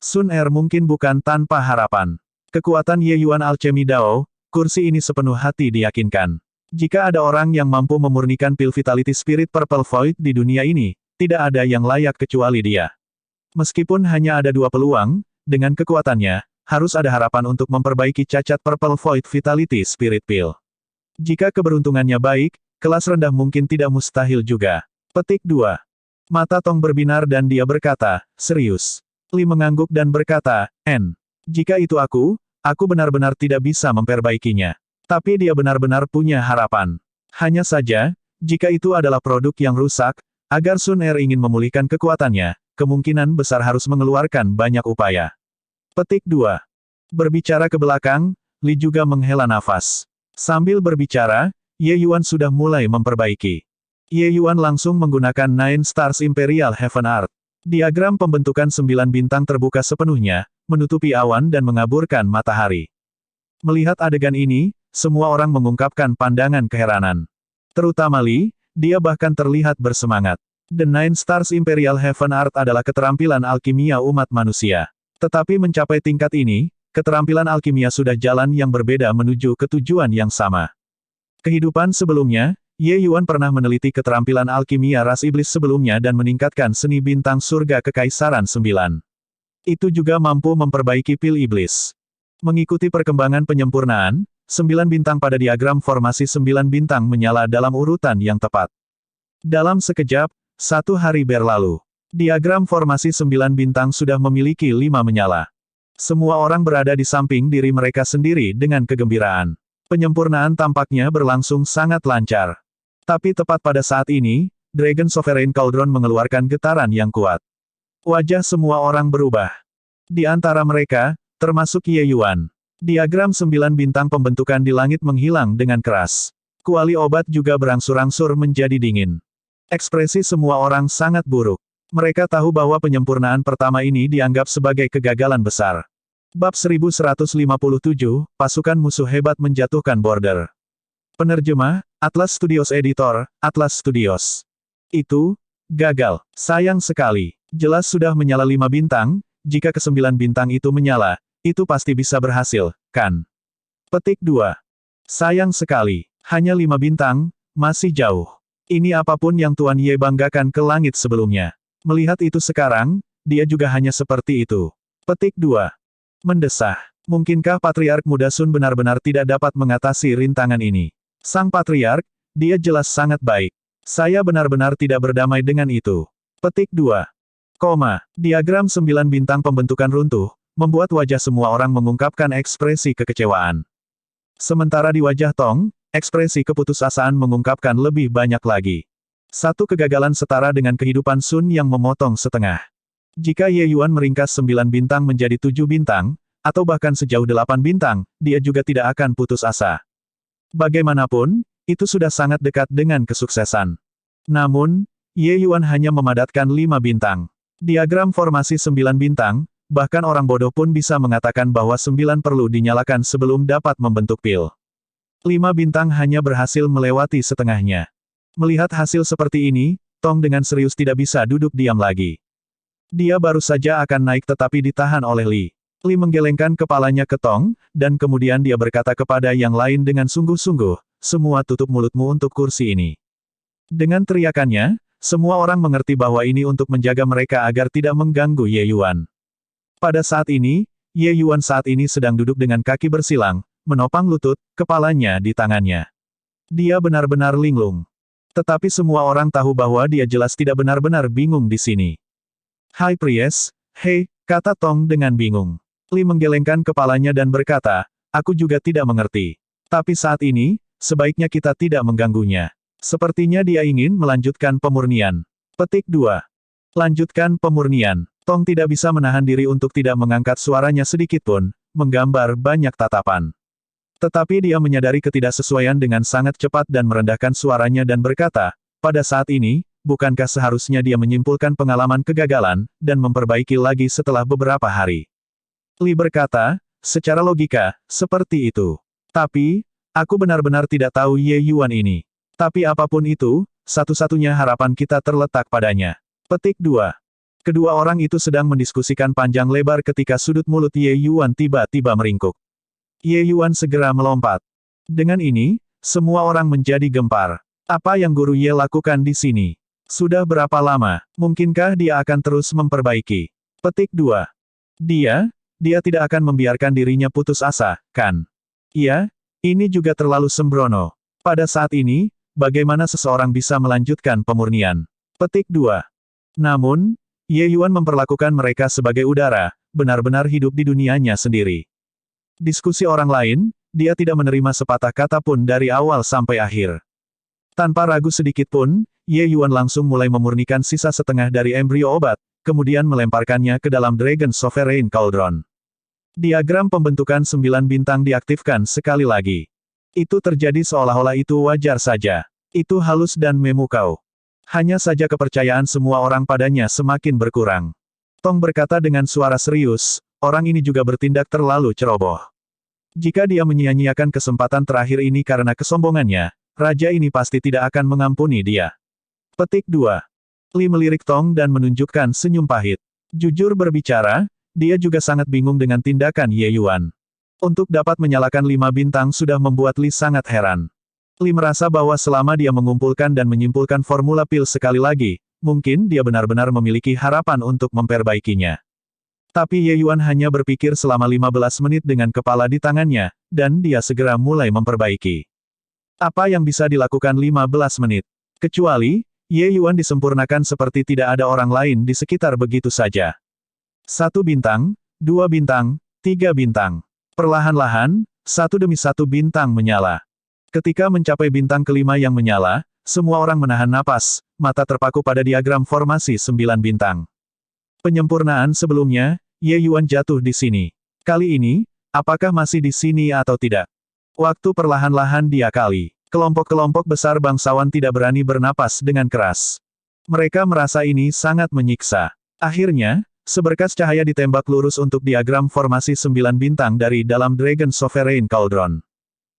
Sun Er mungkin bukan tanpa harapan. Kekuatan Ye Yuan Alchemy Dao, kursi ini sepenuh hati diyakinkan. Jika ada orang yang mampu memurnikan pil Vitality Spirit Purple Void di dunia ini, tidak ada yang layak kecuali dia. Meskipun hanya ada 2 peluang, dengan kekuatannya, harus ada harapan untuk memperbaiki cacat Purple Void Vitality Spirit Pill. Jika keberuntungannya baik, kelas rendah mungkin tidak mustahil juga. Petik 2. Mata Tong berbinar dan dia berkata, serius. Li mengangguk dan berkata, jika itu aku benar-benar tidak bisa memperbaikinya. Tapi dia benar-benar punya harapan. Hanya saja, jika itu adalah produk yang rusak, agar Sun Er ingin memulihkan kekuatannya, kemungkinan besar harus mengeluarkan banyak upaya. Petik 2. Berbicara ke belakang, Li juga menghela nafas. Sambil berbicara, Ye Yuan sudah mulai memperbaiki. Ye Yuan langsung menggunakan Nine Stars Imperial Heaven Art. Diagram pembentukan 9 bintang terbuka sepenuhnya, menutupi awan dan mengaburkan matahari. Melihat adegan ini, semua orang mengungkapkan pandangan keheranan. Terutama Li, dia bahkan terlihat bersemangat. The Nine Stars Imperial Heaven Art adalah keterampilan alkimia umat manusia. Tetapi mencapai tingkat ini, keterampilan alkimia sudah jalan yang berbeda menuju ke tujuan yang sama. Kehidupan sebelumnya, Ye Yuan pernah meneliti keterampilan alkimia ras iblis sebelumnya dan meningkatkan seni bintang surga Kekaisaran 9. Itu juga mampu memperbaiki pil iblis. Mengikuti perkembangan penyempurnaan, 9 bintang pada diagram formasi 9 bintang menyala dalam urutan yang tepat. Dalam sekejap, 1 hari berlalu. Diagram formasi 9 bintang sudah memiliki 5 menyala. Semua orang berada di samping diri mereka sendiri dengan kegembiraan. Penyempurnaan tampaknya berlangsung sangat lancar. Tapi tepat pada saat ini, Dragon Sovereign Cauldron mengeluarkan getaran yang kuat. Wajah semua orang berubah. Di antara mereka, termasuk Ye Yuan. Diagram 9 bintang pembentukan di langit menghilang dengan keras. Kuali obat juga berangsur-angsur menjadi dingin. Ekspresi semua orang sangat buruk. Mereka tahu bahwa penyempurnaan pertama ini dianggap sebagai kegagalan besar. Bab 1157, Pasukan Musuh Hebat Menjatuhkan Border. Penerjemah, Atlas Studios Editor, Atlas Studios. Itu, gagal. Sayang sekali. Jelas sudah menyala 5 bintang, jika ke-9 bintang itu menyala, itu pasti bisa berhasil, kan? Petik 2. Sayang sekali. Hanya 5 bintang, masih jauh. Ini apapun yang Tuan Ye banggakan ke langit sebelumnya. Melihat itu sekarang, dia juga hanya seperti itu. Petik 2. Mendesah. Mungkinkah Patriark Muda Sun benar-benar tidak dapat mengatasi rintangan ini? Sang Patriark, dia jelas sangat baik. Saya benar-benar tidak berdamai dengan itu. Petik 2. Diagram 9 bintang pembentukan runtuh, membuat wajah semua orang mengungkapkan ekspresi kekecewaan. Sementara di wajah Tong, ekspresi keputusasaan mengungkapkan lebih banyak lagi. Satu kegagalan setara dengan kehidupan Sun yang memotong setengah. Jika Ye Yuan meringkas 9 bintang menjadi 7 bintang, atau bahkan sejauh 8 bintang, dia juga tidak akan putus asa. Bagaimanapun, itu sudah sangat dekat dengan kesuksesan. Namun, Ye Yuan hanya memadatkan 5 bintang. Diagram formasi 9 bintang, bahkan orang bodoh pun bisa mengatakan bahwa 9 perlu dinyalakan sebelum dapat membentuk pil. 5 bintang hanya berhasil melewati setengahnya. Melihat hasil seperti ini, Tong dengan serius tidak bisa duduk diam lagi. Dia baru saja akan naik tetapi ditahan oleh Li. Li menggelengkan kepalanya ke Tong, dan kemudian dia berkata kepada yang lain dengan sungguh-sungguh, semua tutup mulutmu untuk kursi ini. Dengan teriakannya, semua orang mengerti bahwa ini untuk menjaga mereka agar tidak mengganggu Ye Yuan. Pada saat ini, Ye Yuan saat ini sedang duduk dengan kaki bersilang, menopang lutut, kepalanya di tangannya. Dia benar-benar linglung. Tetapi semua orang tahu bahwa dia jelas tidak benar-benar bingung di sini. High Priest, hei, kata Tong dengan bingung. Li menggelengkan kepalanya dan berkata, aku juga tidak mengerti. Tapi saat ini, sebaiknya kita tidak mengganggunya. Sepertinya dia ingin melanjutkan pemurnian. Petik 2. Lanjutkan pemurnian. Tong tidak bisa menahan diri untuk tidak mengangkat suaranya sedikitpun, menggambar banyak tatapan. Tetapi dia menyadari ketidaksesuaian dengan sangat cepat dan merendahkan suaranya dan berkata, pada saat ini, bukankah seharusnya dia menyimpulkan pengalaman kegagalan, dan memperbaiki lagi setelah beberapa hari? Li berkata, secara logika, seperti itu. Tapi, Aku benar-benar tidak tahu Ye Yuan ini. Tapi apapun itu, satu-satunya harapan kita terletak padanya. Petik 2. Kedua orang itu sedang mendiskusikan panjang lebar ketika sudut mulut Ye Yuan tiba-tiba meringkuk. Ye Yuan segera melompat. Dengan ini, semua orang menjadi gempar. Apa yang Guru Ye lakukan di sini? Sudah berapa lama? Mungkinkah dia akan terus memperbaiki? Petik 2. Dia tidak akan membiarkan dirinya putus asa, kan? Iya, ini juga terlalu sembrono. Pada saat ini, bagaimana seseorang bisa melanjutkan pemurnian? Petik 2. Namun, Ye Yuan memperlakukan mereka sebagai udara, benar-benar hidup di dunianya sendiri. Diskusi orang lain, dia tidak menerima sepatah kata pun dari awal sampai akhir. Tanpa ragu sedikit pun, Ye Yuan langsung mulai memurnikan sisa setengah dari embrio obat, kemudian melemparkannya ke dalam Dragon Sovereign Cauldron. Diagram pembentukan 9 bintang diaktifkan sekali lagi. Itu terjadi seolah-olah itu wajar saja. Itu halus dan memukau. Hanya saja kepercayaan semua orang padanya semakin berkurang. Tong berkata dengan suara serius, orang ini juga bertindak terlalu ceroboh. Jika dia menyia-nyiakan kesempatan terakhir ini karena kesombongannya, raja ini pasti tidak akan mengampuni dia. Petik 2. Li melirik Tong dan menunjukkan senyum pahit. Jujur berbicara, dia juga sangat bingung dengan tindakan Ye Yuan. Untuk dapat menyalakan 5 bintang sudah membuat Li sangat heran. Li merasa bahwa selama dia mengumpulkan dan menyimpulkan formula pil sekali lagi, mungkin dia benar-benar memiliki harapan untuk memperbaikinya. Tapi Ye Yuan hanya berpikir selama 15 menit dengan kepala di tangannya, dan dia segera mulai memperbaiki. Apa yang bisa dilakukan 15 menit? Kecuali, Ye Yuan disempurnakan seperti tidak ada orang lain di sekitar begitu saja. 1 bintang, 2 bintang, 3 bintang. Perlahan-lahan, satu demi satu bintang menyala. Ketika mencapai bintang kelima yang menyala, semua orang menahan napas, mata terpaku pada diagram formasi 9 bintang. Penyempurnaan sebelumnya, Ye Yuan jatuh di sini. Kali ini, apakah masih di sini atau tidak? Waktu perlahan-lahan dia kali. Kelompok-kelompok besar bangsawan tidak berani bernapas dengan keras. Mereka merasa ini sangat menyiksa. Akhirnya, seberkas cahaya ditembak lurus untuk diagram formasi 9 bintang dari dalam Dragon Sovereign Cauldron.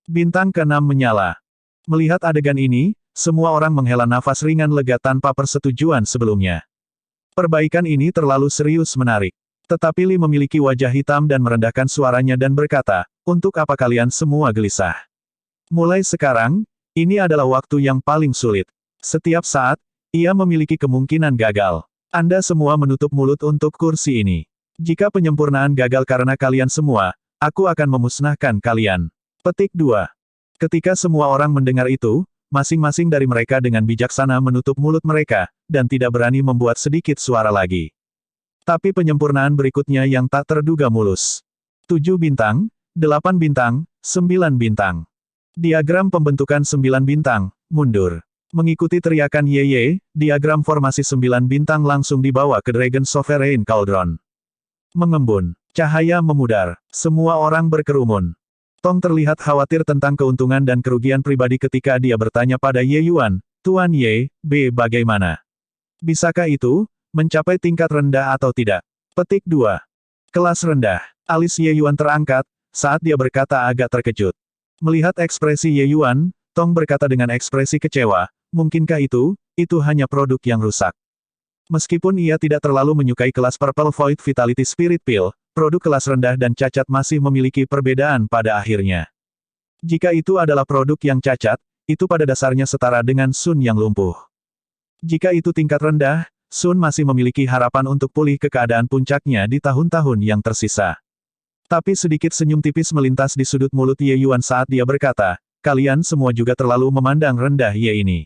Bintang ke-6 menyala. Melihat adegan ini, semua orang menghela nafas ringan lega tanpa persetujuan sebelumnya. Perbaikan ini terlalu serius menarik. Tetapi Li memiliki wajah hitam dan merendahkan suaranya dan berkata, untuk apa kalian semua gelisah? Mulai sekarang, ini adalah waktu yang paling sulit. Setiap saat, ia memiliki kemungkinan gagal. Anda semua menutup mulut untuk kursi ini. Jika penyempurnaan gagal karena kalian semua, aku akan memusnahkan kalian. Petik 2. Ketika semua orang mendengar itu, masing-masing dari mereka dengan bijaksana menutup mulut mereka, dan tidak berani membuat sedikit suara lagi. Tapi penyempurnaan berikutnya yang tak terduga mulus. 7 bintang, 8 bintang, 9 bintang. Diagram pembentukan 9 bintang, mundur. Mengikuti teriakan Ye, diagram formasi 9 bintang langsung dibawa ke Dragon Sovereign Cauldron. Mengembun. Cahaya memudar. Semua orang berkerumun. Tong terlihat khawatir tentang keuntungan dan kerugian pribadi ketika dia bertanya pada Ye Yuan, Tuan Ye, bagaimana? Bisakah itu mencapai tingkat rendah atau tidak? Petik 2. Kelas rendah. Alis Ye Yuan terangkat, saat dia berkata agak terkejut. Melihat ekspresi Ye Yuan, Tong berkata dengan ekspresi kecewa, mungkinkah itu hanya produk yang rusak. Meskipun ia tidak terlalu menyukai kelas Purple Void Vitality Spirit Pill, produk kelas rendah dan cacat masih memiliki perbedaan pada akhirnya. Jika itu adalah produk yang cacat, itu pada dasarnya setara dengan Sun yang lumpuh. Jika itu tingkat rendah, Sun masih memiliki harapan untuk pulih ke keadaan puncaknya di tahun-tahun yang tersisa. Tapi sedikit senyum tipis melintas di sudut mulut Ye Yuan saat dia berkata, kalian semua juga terlalu memandang rendah Ye ini.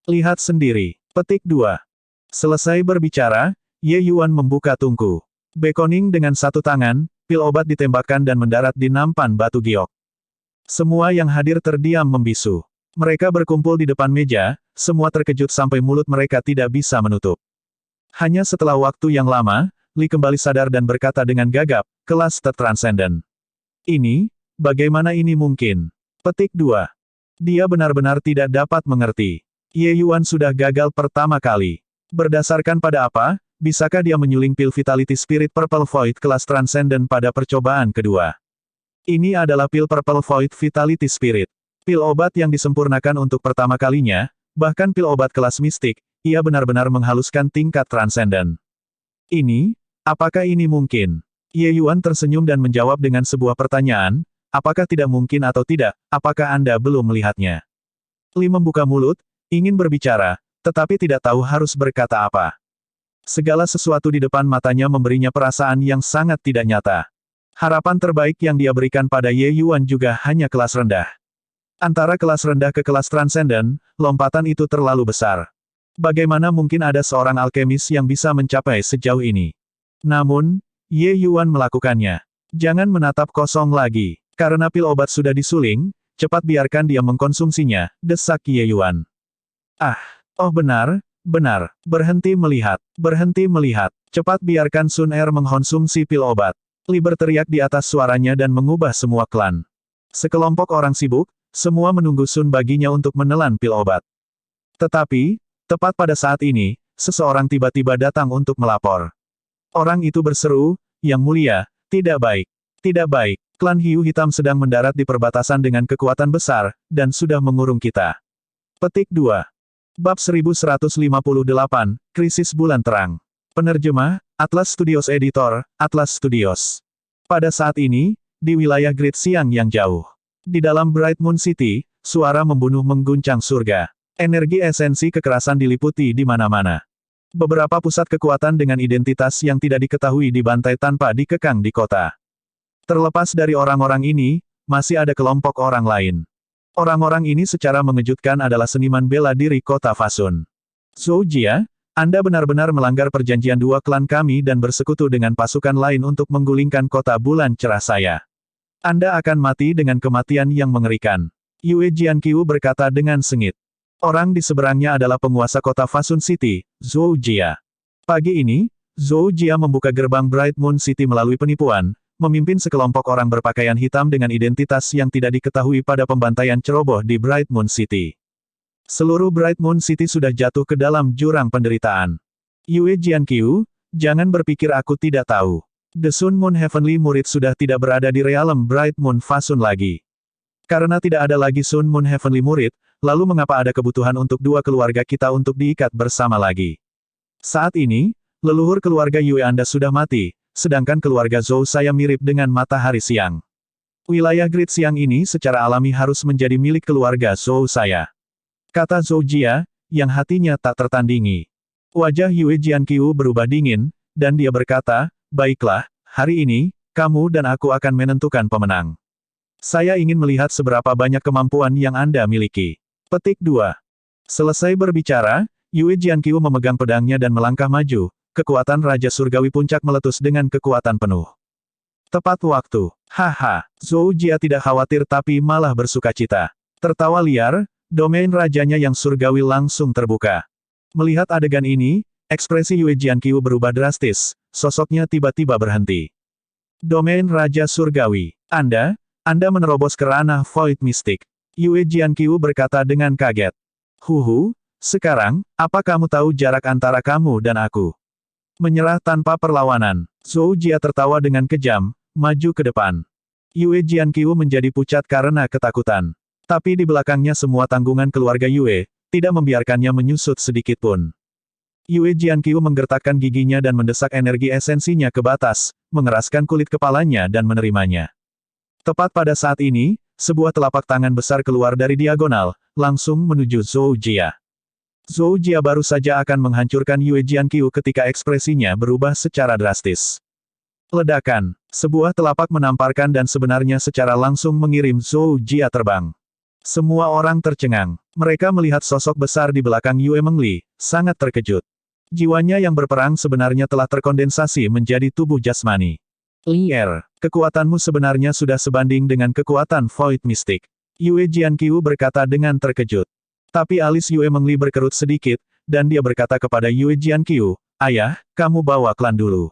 Lihat sendiri. Petik 2. Selesai berbicara, Ye Yuan membuka tungku. Beckoning dengan satu tangan, pil obat ditembakkan dan mendarat di nampan batu giok. Semua yang hadir terdiam membisu. Mereka berkumpul di depan meja, semua terkejut sampai mulut mereka tidak bisa menutup. Hanya setelah waktu yang lama, Li kembali sadar dan berkata dengan gagap, kelas Transcendent. Ini, bagaimana ini mungkin? Petik 2. Dia benar-benar tidak dapat mengerti. Ye Yuan sudah gagal pertama kali. Berdasarkan pada apa, bisakah dia menyuling pil Vitality Spirit Purple Void kelas Transcendent pada percobaan kedua? Ini adalah pil Purple Void Vitality Spirit. Pil obat yang disempurnakan untuk pertama kalinya, bahkan pil obat kelas mistik, ia benar-benar menghaluskan tingkat transenden. Ini, apakah ini mungkin? Ye Yuan tersenyum dan menjawab dengan sebuah pertanyaan, apakah tidak mungkin atau tidak, apakah Anda belum melihatnya? Li membuka mulut, ingin berbicara, tetapi tidak tahu harus berkata apa. Segala sesuatu di depan matanya memberinya perasaan yang sangat tidak nyata. Harapan terbaik yang dia berikan pada Ye Yuan juga hanya kelas rendah. Antara kelas rendah ke kelas transenden, lompatan itu terlalu besar. Bagaimana mungkin ada seorang alkemis yang bisa mencapai sejauh ini? Namun, Ye Yuan melakukannya. Jangan menatap kosong lagi. Karena pil obat sudah disuling, cepat biarkan dia mengkonsumsinya, desak Ye Yuan. Oh benar, benar, berhenti melihat, cepat biarkan Sun Er mengkonsumsi pil obat. Li berteriak di atas suaranya dan mengubah semua klan. Sekelompok orang sibuk, semua menunggu Sun baginya untuk menelan pil obat. Tetapi, tepat pada saat ini, seseorang tiba-tiba datang untuk melapor. Orang itu berseru, "Yang mulia, tidak baik. Tidak baik, klan Hiu Hitam sedang mendarat di perbatasan dengan kekuatan besar, dan sudah mengurung kita." Petik 2. Bab 1158, Krisis Bulan Terang. Penerjemah, Atlas Studios Editor, Atlas Studios. Pada saat ini, di wilayah Great Siang yang jauh. Di dalam Bright Moon City, suara membunuh mengguncang surga. Energi esensi kekerasan diliputi di mana-mana. Beberapa pusat kekuatan dengan identitas yang tidak diketahui dibantai tanpa dikekang di kota. Terlepas dari orang-orang ini, masih ada kelompok orang lain. Orang-orang ini secara mengejutkan adalah seniman bela diri kota Fasun. Zhou Jia, Anda benar-benar melanggar perjanjian dua klan kami dan bersekutu dengan pasukan lain untuk menggulingkan kota bulan cerah saya. Anda akan mati dengan kematian yang mengerikan. Yue Jianqiu berkata dengan sengit. Orang di seberangnya adalah penguasa kota Fasun City, Zhou Jia. Pagi ini, Zhou Jia membuka gerbang Bright Moon City melalui penipuan, memimpin sekelompok orang berpakaian hitam dengan identitas yang tidak diketahui pada pembantaian ceroboh di Bright Moon City. Seluruh Bright Moon City sudah jatuh ke dalam jurang penderitaan. Yue Jianqiu, jangan berpikir aku tidak tahu. The Sun Moon Heavenly Murid sudah tidak berada di realem Bright Moon Fasun lagi. Karena tidak ada lagi Sun Moon Heavenly Murid, lalu mengapa ada kebutuhan untuk dua keluarga kita untuk diikat bersama lagi? Saat ini, leluhur keluarga Yue Anda sudah mati, sedangkan keluarga Zhou saya mirip dengan matahari siang. Wilayah Great Siang ini secara alami harus menjadi milik keluarga Zhou saya. Kata Zhou Jia, yang hatinya tak tertandingi. Wajah Yue Jianqiu berubah dingin, dan dia berkata, baiklah, hari ini, kamu dan aku akan menentukan pemenang. Saya ingin melihat seberapa banyak kemampuan yang Anda miliki. Petik 2. Selesai berbicara, Yue Jianqiu memegang pedangnya dan melangkah maju, kekuatan Raja Surgawi Puncak meletus dengan kekuatan penuh. Tepat waktu. Haha, Zhou Jia tidak khawatir tapi malah bersukacita. Tertawa liar, domain rajanya yang surgawi langsung terbuka. Melihat adegan ini, ekspresi Yue Jianqiu berubah drastis, sosoknya tiba-tiba berhenti. Domain Raja Surgawi. Anda menerobos ke ranah Void Mystic. Yue Jianqiu berkata dengan kaget. Sekarang, apa kamu tahu jarak antara kamu dan aku? Menyerah tanpa perlawanan. Zhou Jia tertawa dengan kejam, maju ke depan. Yue Jianqiu menjadi pucat karena ketakutan. Tapi di belakangnya semua tanggungan keluarga Yue, tidak membiarkannya menyusut sedikitpun. Yue Jianqiu menggertakkan giginya dan mendesak energi esensinya ke batas, mengeraskan kulit kepalanya dan menerimanya. Tepat pada saat ini, sebuah telapak tangan besar keluar dari diagonal, langsung menuju Zhou Jia. Zhou Jia baru saja akan menghancurkan Yue Jianqiu ketika ekspresinya berubah secara drastis. Ledakan, sebuah telapak menamparkan dan sebenarnya secara langsung mengirim Zhou Jia terbang. Semua orang tercengang. Mereka melihat sosok besar di belakang Yue Mengli, sangat terkejut. Jiwanya yang berperang sebenarnya telah terkondensasi menjadi tubuh jasmani. Lier, kekuatanmu sebenarnya sudah sebanding dengan kekuatan Void Mystic. Yue Jianqiu berkata dengan terkejut. Tapi alis Yue Mengli berkerut sedikit, dan dia berkata kepada Yue Jianqiu, ayah, kamu bawa klan dulu.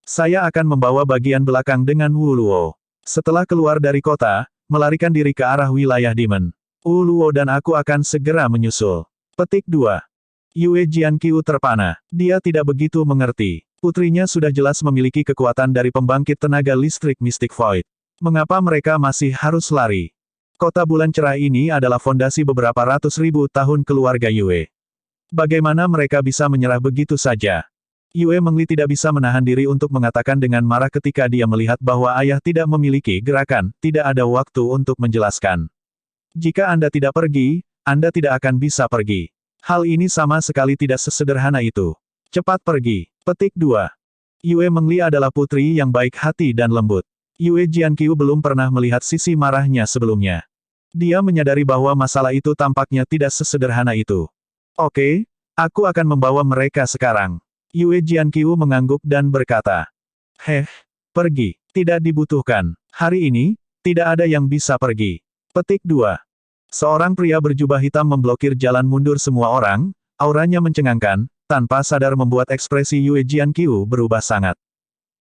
Saya akan membawa bagian belakang dengan Wu Luo. Setelah keluar dari kota, melarikan diri ke arah wilayah Demon. Wu Luo dan aku akan segera menyusul. Petik 2. Yue Jianqiu terpana. Dia tidak begitu mengerti. Putrinya sudah jelas memiliki kekuatan dari pembangkit tenaga listrik Mystic Void. Mengapa mereka masih harus lari? Kota bulan cerah ini adalah fondasi beberapa ratus ribu tahun keluarga Yue. Bagaimana mereka bisa menyerah begitu saja? Yue Mengli tidak bisa menahan diri untuk mengatakan dengan marah ketika dia melihat bahwa ayah tidak memiliki gerakan, tidak ada waktu untuk menjelaskan. Jika Anda tidak pergi, Anda tidak akan bisa pergi. Hal ini sama sekali tidak sesederhana itu. Cepat pergi. Petik 2. Yue Mengli adalah putri yang baik hati dan lembut. Yue Jianqiu belum pernah melihat sisi marahnya sebelumnya. Dia menyadari bahwa masalah itu tampaknya tidak sesederhana itu. Oke, aku akan membawa mereka sekarang. Yue Jianqiu mengangguk dan berkata. Pergi. Tidak dibutuhkan. Hari ini, tidak ada yang bisa pergi. Petik 2. Seorang pria berjubah hitam memblokir jalan mundur semua orang, auranya mencengangkan, tanpa sadar membuat ekspresi Yue Jianqiu berubah sangat.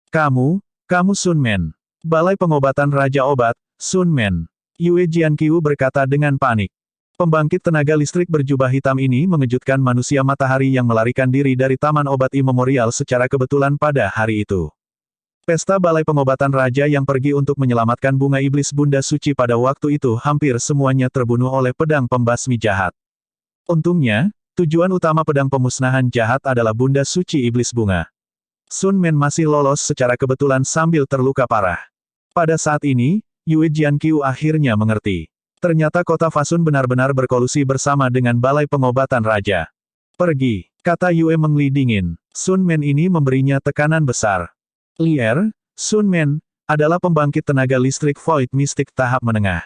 Kamu Sun Men. Balai Pengobatan Raja Obat, Sun Men. Yue Jianqiu berkata dengan panik. Pembangkit tenaga listrik berjubah hitam ini mengejutkan manusia matahari yang melarikan diri dari Taman Obat Immemorial secara kebetulan pada hari itu. Pesta Balai Pengobatan Raja yang pergi untuk menyelamatkan bunga iblis Bunda Suci pada waktu itu hampir semuanya terbunuh oleh pedang pembasmi jahat. Untungnya, tujuan utama pedang pemusnahan jahat adalah Bunda Suci Iblis Bunga. Sun Men masih lolos secara kebetulan sambil terluka parah. Pada saat ini, Yue Jianqiu akhirnya mengerti. Ternyata kota Fasun benar-benar berkolusi bersama dengan Balai Pengobatan Raja. Pergi, kata Yue Mengli dingin. Sun Men ini memberinya tekanan besar. Lier, Sun Men, adalah pembangkit tenaga listrik Void Mystic tahap menengah.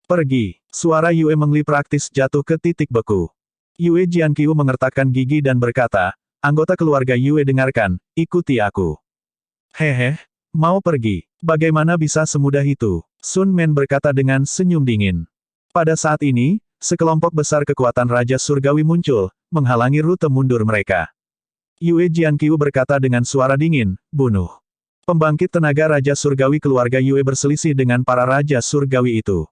Pergi, suara Yue Mengli praktis jatuh ke titik beku. Yue Jianqiu mengertakkan gigi dan berkata, anggota keluarga Yue dengarkan, ikuti aku. Mau pergi. Bagaimana bisa semudah itu? Sun Men berkata dengan senyum dingin. Pada saat ini, sekelompok besar kekuatan Raja Surgawi muncul, menghalangi rute mundur mereka. Yue Jianqiu berkata dengan suara dingin, bunuh. Pembangkit tenaga Raja Surgawi keluarga Yue berselisih dengan para Raja Surgawi itu.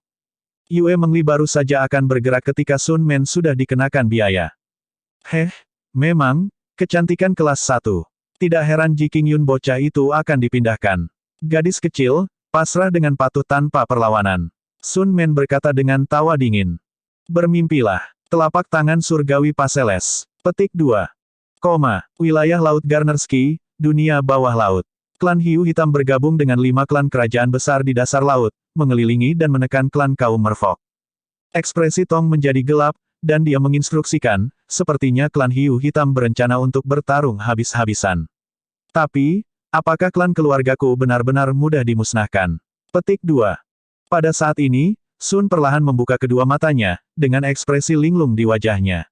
Yue Mengli baru saja akan bergerak ketika Sun Men sudah dikenakan biaya. Memang, kecantikan kelas 1. Tidak heran Ji Qingyun bocah itu akan dipindahkan. Gadis kecil, pasrah dengan patuh tanpa perlawanan. Sun Men berkata dengan tawa dingin. Bermimpilah. Telapak tangan surgawi Paseles. Petik 2. Wilayah Laut Garnersky, dunia bawah laut. Klan Hiu Hitam bergabung dengan 5 klan kerajaan besar di dasar laut, mengelilingi dan menekan klan kaum merfolk. Ekspresi Tong menjadi gelap, dan dia menginstruksikan, sepertinya klan Hiu Hitam berencana untuk bertarung habis-habisan. Tapi, apakah klan keluargaku benar-benar mudah dimusnahkan? Petik 2. Pada saat ini, Sun perlahan membuka kedua matanya, dengan ekspresi linglung di wajahnya.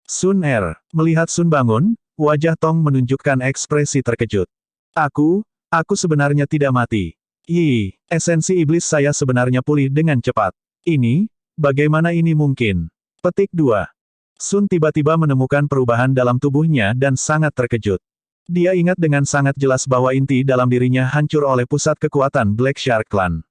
Sun melihat Sun bangun, wajah Tong menunjukkan ekspresi terkejut. Aku sebenarnya tidak mati. Esensi iblis saya sebenarnya pulih dengan cepat. Bagaimana ini mungkin? Petik 2. Sun tiba-tiba menemukan perubahan dalam tubuhnya dan sangat terkejut. Dia ingat dengan sangat jelas bahwa inti dalam dirinya hancur oleh pusat kekuatan Black Shark Clan.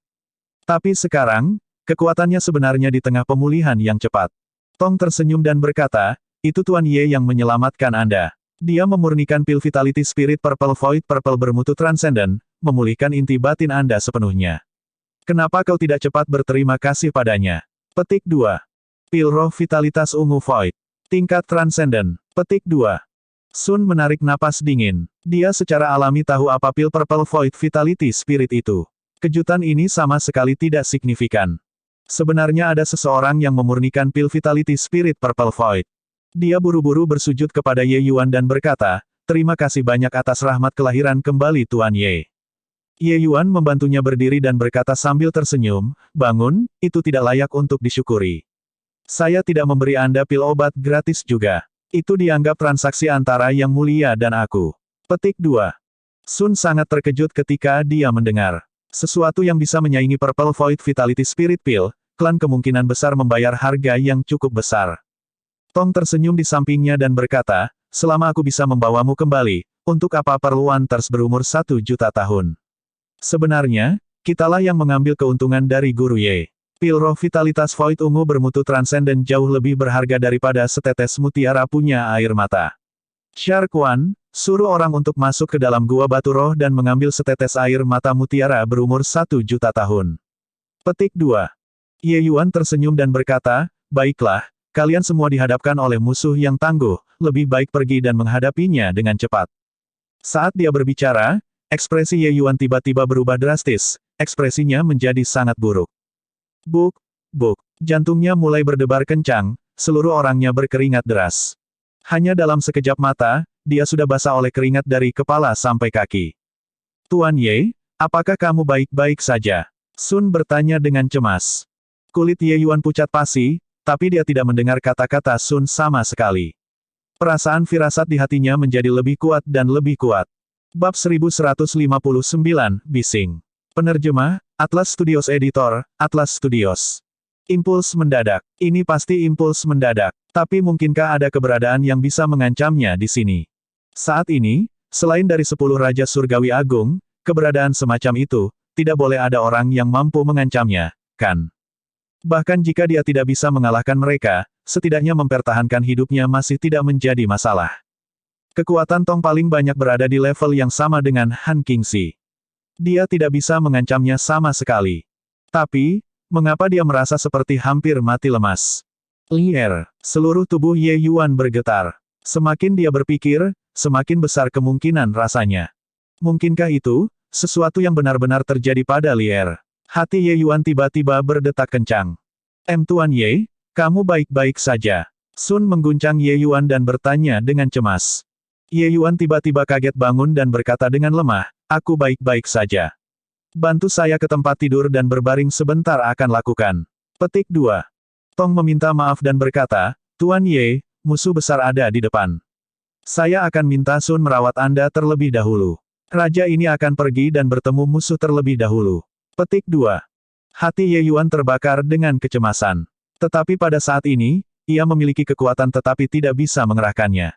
Tapi sekarang, kekuatannya sebenarnya di tengah pemulihan yang cepat. Tong tersenyum dan berkata, itu Tuan Ye yang menyelamatkan Anda. Dia memurnikan pil Vitality Spirit Purple Void Purple bermutu transcendent, memulihkan inti batin Anda sepenuhnya. Kenapa kau tidak cepat berterima kasih padanya? Petik 2. Pil Roh Vitalitas Ungu Void. Tingkat Transcendent. Petik 2. Sun menarik napas dingin. Dia secara alami tahu apa pil Purple Void Vitality Spirit itu. Kejutan ini sama sekali tidak signifikan. Sebenarnya ada seseorang yang memurnikan pil Vitality Spirit Purple Void. Dia buru-buru bersujud kepada Ye Yuan dan berkata, terima kasih banyak atas rahmat kelahiran kembali Tuan Ye. Ye Yuan membantunya berdiri dan berkata sambil tersenyum, bangun, itu tidak layak untuk disyukuri. Saya tidak memberi Anda pil obat gratis juga. Itu dianggap transaksi antara Yang Mulia dan aku. Petik 2. Sun sangat terkejut ketika dia mendengar. Sesuatu yang bisa menyaingi Purple Void Vitality Spirit Pill, klan kemungkinan besar membayar harga yang cukup besar. Tong tersenyum di sampingnya dan berkata, selama aku bisa membawamu kembali, untuk apa perlu Hunters berumur 1 juta tahun? Sebenarnya, kitalah yang mengambil keuntungan dari Guru Ye. Pil roh vitalitas Void ungu bermutu transenden jauh lebih berharga daripada setetes mutiara punya air mata. Shark One, suruh orang untuk masuk ke dalam gua batu roh dan mengambil setetes air mata mutiara berumur 1 juta tahun. Petik 2. Ye Yuan tersenyum dan berkata, baiklah, kalian semua dihadapkan oleh musuh yang tangguh, lebih baik pergi dan menghadapinya dengan cepat. Saat dia berbicara, ekspresi Ye Yuan tiba-tiba berubah drastis, ekspresinya menjadi sangat buruk. Buk, buk, jantungnya mulai berdebar kencang, seluruh orangnya berkeringat deras. Hanya dalam sekejap mata, dia sudah basah oleh keringat dari kepala sampai kaki. Tuan Ye, apakah kamu baik-baik saja? Sun bertanya dengan cemas. Kulit Ye Yuan pucat pasi, tapi dia tidak mendengar kata-kata Sun sama sekali. Perasaan firasat di hatinya menjadi lebih kuat dan lebih kuat. Bab 1159, Bising. Penerjemah, Atlas Studios Editor, Atlas Studios. Impuls mendadak. Ini pasti impuls mendadak. Tapi mungkinkah ada keberadaan yang bisa mengancamnya di sini? Saat ini, selain dari 10 Raja Surgawi Agung, keberadaan semacam itu, tidak boleh ada orang yang mampu mengancamnya, kan? Bahkan jika dia tidak bisa mengalahkan mereka, setidaknya mempertahankan hidupnya masih tidak menjadi masalah. Kekuatan Tong paling banyak berada di level yang sama dengan Han Qingxi. Dia tidak bisa mengancamnya sama sekali. Tapi, mengapa dia merasa seperti hampir mati lemas? Lier, seluruh tubuh Ye Yuan bergetar. Semakin dia berpikir, semakin besar kemungkinan rasanya. Mungkinkah itu, sesuatu yang benar-benar terjadi pada Lier? Hati Ye Yuan tiba-tiba berdetak kencang. Tuan Ye, kamu baik-baik saja. Sun mengguncang Ye Yuan dan bertanya dengan cemas. Ye Yuan tiba-tiba kaget bangun dan berkata dengan lemah, aku baik-baik saja. Bantu saya ke tempat tidur dan berbaring sebentar akan lakukan. Petik 2. Tong meminta maaf dan berkata, Tuan Ye, musuh besar ada di depan. Saya akan minta Sun merawat Anda terlebih dahulu. Raja ini akan pergi dan bertemu musuh terlebih dahulu. Petik 2. Hati Ye Yuan terbakar dengan kecemasan. Tetapi pada saat ini, ia memiliki kekuatan tetapi tidak bisa mengerahkannya.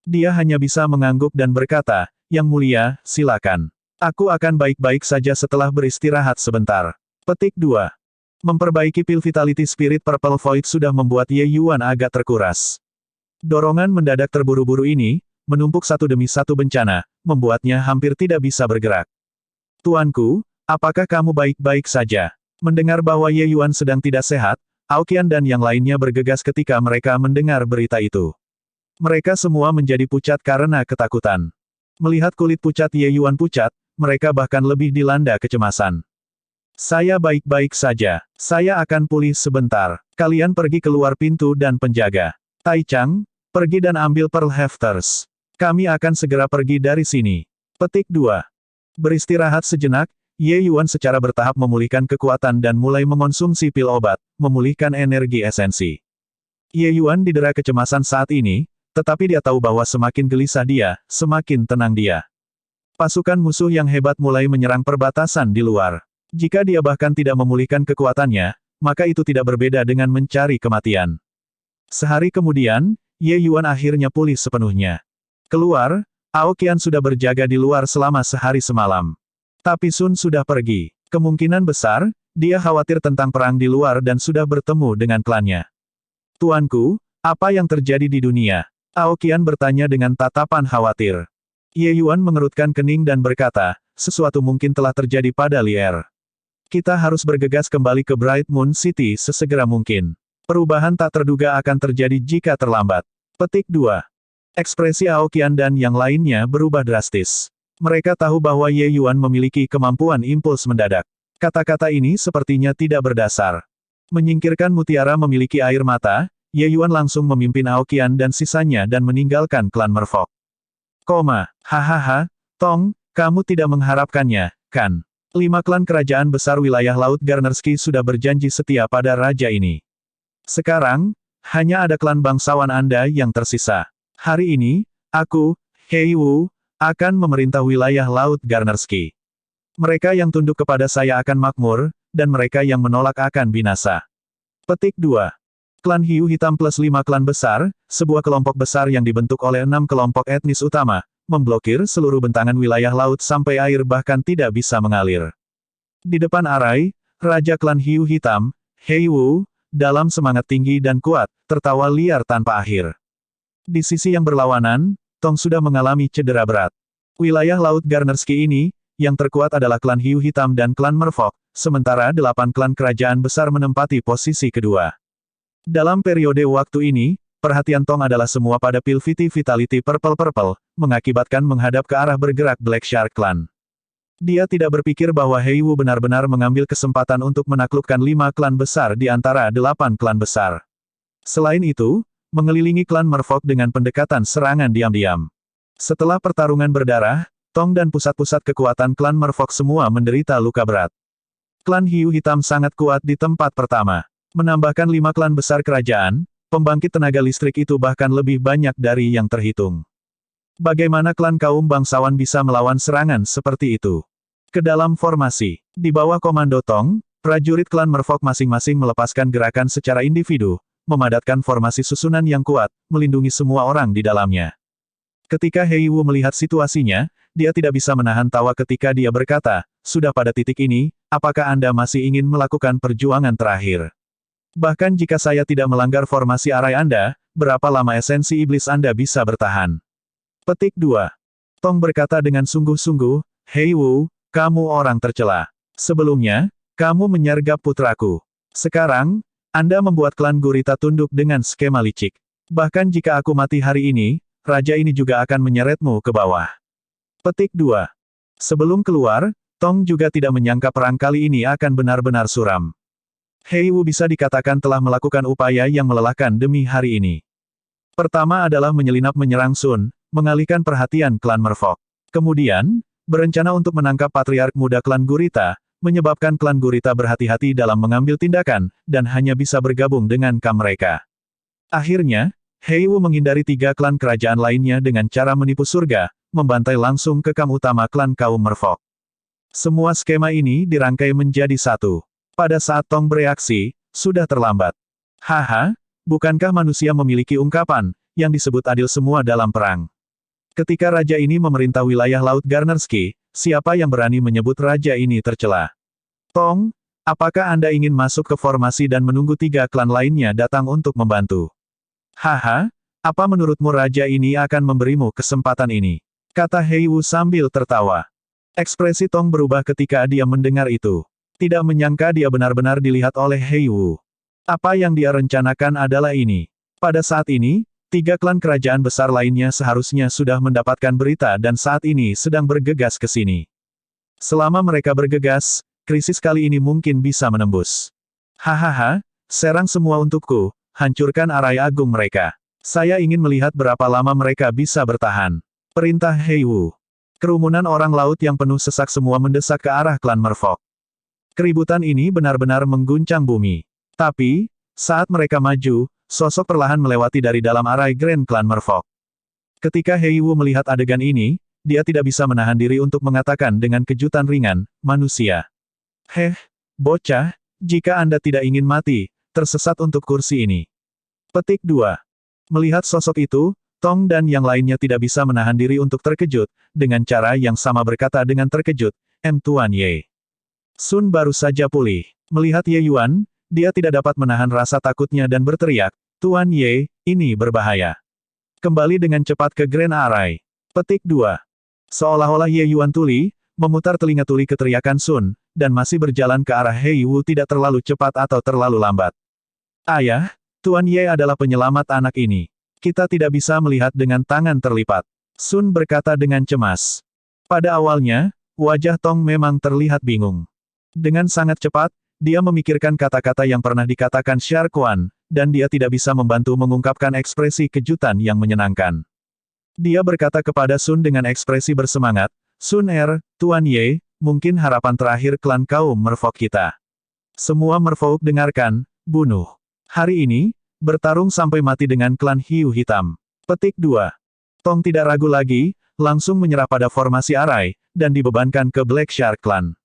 Dia hanya bisa mengangguk dan berkata, Yang mulia, silakan. Aku akan baik-baik saja setelah beristirahat sebentar. Petik 2. Memperbaiki pil Vitality Spirit Purple Void sudah membuat Ye Yuan agak terkuras. Dorongan mendadak terburu-buru ini, menumpuk satu demi satu bencana, membuatnya hampir tidak bisa bergerak. Tuanku, apakah kamu baik-baik saja? Mendengar bahwa Ye Yuan sedang tidak sehat, Aoqian dan yang lainnya bergegas ketika mereka mendengar berita itu. Mereka semua menjadi pucat karena ketakutan. Melihat kulit pucat Ye Yuan pucat, mereka bahkan lebih dilanda kecemasan. Saya baik-baik saja. Saya akan pulih sebentar. Kalian pergi keluar pintu dan penjaga. Tai Chang, pergi dan ambil Pearl Hefters. Kami akan segera pergi dari sini. Petik 2. Beristirahat sejenak, Ye Yuan secara bertahap memulihkan kekuatan dan mulai mengonsumsi pil obat, memulihkan energi esensi. Ye Yuan didera kecemasan saat ini, tetapi dia tahu bahwa semakin gelisah dia, semakin tenang dia. Pasukan musuh yang hebat mulai menyerang perbatasan di luar. Jika dia bahkan tidak memulihkan kekuatannya, maka itu tidak berbeda dengan mencari kematian. Sehari kemudian, Ye Yuan akhirnya pulih sepenuhnya. Keluar, Aoqian sudah berjaga di luar selama sehari semalam. Tapi Sun sudah pergi. Kemungkinan besar, dia khawatir tentang perang di luar dan sudah bertemu dengan klannya. Tuanku, apa yang terjadi di dunia? Aoqian bertanya dengan tatapan khawatir. Ye Yuan mengerutkan kening dan berkata, sesuatu mungkin telah terjadi pada Lier. Kita harus bergegas kembali ke Bright Moon City sesegera mungkin. Perubahan tak terduga akan terjadi jika terlambat. Petik 2. Ekspresi Aoqian dan yang lainnya berubah drastis. Mereka tahu bahwa Ye Yuan memiliki kemampuan impuls mendadak. Kata-kata ini sepertinya tidak berdasar. Menyingkirkan mutiara memiliki air mata, Ye Yuan langsung memimpin Aoqian dan sisanya dan meninggalkan klan Merfolk. Hahaha, Tong, kamu tidak mengharapkannya, kan? 5 klan kerajaan besar wilayah Laut Garnersky sudah berjanji setia pada raja ini. Sekarang, hanya ada klan bangsawan Anda yang tersisa. Hari ini, aku, Hei Wu, akan memerintah wilayah Laut Garnersky. Mereka yang tunduk kepada saya akan makmur, dan mereka yang menolak akan binasa. Petik 2. Klan Hiu Hitam plus 5 klan besar, sebuah kelompok besar yang dibentuk oleh 6 kelompok etnis utama, memblokir seluruh bentangan wilayah laut sampai air bahkan tidak bisa mengalir. Di depan arai, Raja klan Hiu Hitam, Hei Wu, dalam semangat tinggi dan kuat, tertawa liar tanpa akhir. Di sisi yang berlawanan, Tong sudah mengalami cedera berat. Wilayah Laut Garnersky ini, yang terkuat adalah klan Hiu Hitam dan klan Merfolk, sementara 8 klan kerajaan besar menempati posisi kedua. Dalam periode waktu ini, perhatian Tong adalah semua pada pil Vitality Purple, mengakibatkan menghadap ke arah bergerak Black Shark Clan. Dia tidak berpikir bahwa Hei Wu benar-benar mengambil kesempatan untuk menaklukkan 5 klan besar di antara 8 klan besar. Selain itu, mengelilingi klan merfolk dengan pendekatan serangan diam-diam. Setelah pertarungan berdarah, Tong dan pusat-pusat kekuatan klan merfolk semua menderita luka berat. Klan Hiu Hitam sangat kuat di tempat pertama. Menambahkan 5 klan besar kerajaan, pembangkit tenaga listrik itu bahkan lebih banyak dari yang terhitung. Bagaimana klan kaum bangsawan bisa melawan serangan seperti itu? Ke dalam formasi, di bawah komando Tong, prajurit klan merfolk masing-masing melepaskan gerakan secara individu, memadatkan formasi susunan yang kuat, melindungi semua orang di dalamnya. Ketika Hei Wu melihat situasinya, dia tidak bisa menahan tawa ketika dia berkata, "Sudah pada titik ini, apakah Anda masih ingin melakukan perjuangan terakhir? Bahkan jika saya tidak melanggar formasi arai Anda, berapa lama esensi iblis Anda bisa bertahan?" Petik 2. Tong berkata dengan sungguh-sungguh, "Hei Wu, kamu orang tercela. Sebelumnya, kamu menyergap putraku. Sekarang, Anda membuat klan Gurita tunduk dengan skema licik. Bahkan jika aku mati hari ini, raja ini juga akan menyeretmu ke bawah." Petik 2. Sebelum keluar, Tong juga tidak menyangka perang kali ini akan benar-benar suram. Hei Wu bisa dikatakan telah melakukan upaya yang melelahkan demi hari ini. Pertama adalah menyelinap menyerang Sun, mengalihkan perhatian klan merfolk. Kemudian, berencana untuk menangkap patriark muda klan Gurita, menyebabkan klan Gurita berhati-hati dalam mengambil tindakan, dan hanya bisa bergabung dengan kam mereka. Akhirnya, Hei Wu menghindari 3 klan kerajaan lainnya dengan cara menipu surga, membantai langsung ke kam utama klan kaum merfolk. Semua skema ini dirangkai menjadi satu. Pada saat Tong bereaksi, sudah terlambat. Haha, bukankah manusia memiliki ungkapan, yang disebut adil semua dalam perang? Ketika raja ini memerintah wilayah Laut Garnersky, siapa yang berani menyebut raja ini tercela? Tong, apakah Anda ingin masuk ke formasi dan menunggu 3 klan lainnya datang untuk membantu? Haha, apa menurutmu raja ini akan memberimu kesempatan ini? Kata Hei Wu sambil tertawa. Ekspresi Tong berubah ketika dia mendengar itu. Tidak menyangka dia benar-benar dilihat oleh Hei Wu. Apa yang dia rencanakan adalah ini. Pada saat ini, 3 klan kerajaan besar lainnya seharusnya sudah mendapatkan berita dan saat ini sedang bergegas ke sini. Selama mereka bergegas, krisis kali ini mungkin bisa menembus. Hahaha, serang semua untukku, hancurkan arai agung mereka. Saya ingin melihat berapa lama mereka bisa bertahan. Perintah Hei Wu. Kerumunan orang laut yang penuh sesak semua mendesak ke arah klan merfolk. Keributan ini benar-benar mengguncang bumi. Tapi, saat mereka maju, sosok perlahan melewati dari dalam arai Grand Clan Merfolk. Ketika Hei Wu melihat adegan ini, dia tidak bisa menahan diri untuk mengatakan dengan kejutan ringan, "Manusia. Heh, bocah, jika Anda tidak ingin mati, tersesat untuk kursi ini." Petik 2. Melihat sosok itu, Tong dan yang lainnya tidak bisa menahan diri untuk terkejut, dengan cara yang sama berkata dengan terkejut, Tuan Ye. Sun baru saja pulih. Melihat Ye Yuan, dia tidak dapat menahan rasa takutnya dan berteriak, "Tuan Ye, ini berbahaya." Kembali dengan cepat ke Grand Arai. Petik 2. Seolah-olah Ye Yuan tuli, memutar telinga tuli ke teriakan Sun, dan masih berjalan ke arah Hei Wu tidak terlalu cepat atau terlalu lambat. "Ayah, Tuan Ye adalah penyelamat anak ini. Kita tidak bisa melihat dengan tangan terlipat." Sun berkata dengan cemas. Pada awalnya, wajah Tong memang terlihat bingung. Dengan sangat cepat, dia memikirkan kata-kata yang pernah dikatakan Shark Wan, dan dia tidak bisa membantu mengungkapkan ekspresi kejutan yang menyenangkan. Dia berkata kepada Sun dengan ekspresi bersemangat, "Sun Tuan Ye, mungkin harapan terakhir klan kaum merfolk kita. Semua merfolk dengarkan, bunuh. Hari ini, bertarung sampai mati dengan klan Hiu Hitam." Petik 2. Tong tidak ragu lagi, langsung menyerah pada formasi arai, dan dibebankan ke Black Shark Clan.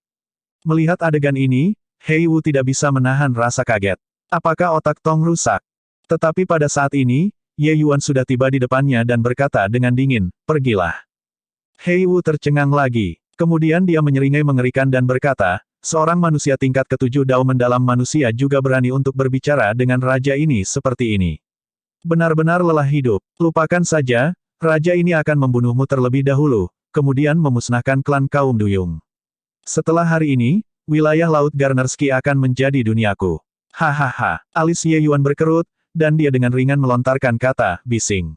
Melihat adegan ini, Hei Wu tidak bisa menahan rasa kaget. Apakah otak Tong rusak? Tetapi pada saat ini, Ye Yuan sudah tiba di depannya dan berkata dengan dingin, "Pergilah." Hei Wu tercengang lagi. Kemudian dia menyeringai mengerikan dan berkata, "Seorang manusia tingkat ke-7 Dao mendalam manusia juga berani untuk berbicara dengan raja ini seperti ini. Benar-benar lelah hidup. Lupakan saja, raja ini akan membunuhmu terlebih dahulu, kemudian memusnahkan klan kaum Duyung. Setelah hari ini, Wilayah Laut Garnersky akan menjadi duniaku. Hahaha. Alis Ye Yuan berkerut, dan dia dengan ringan melontarkan kata, bising.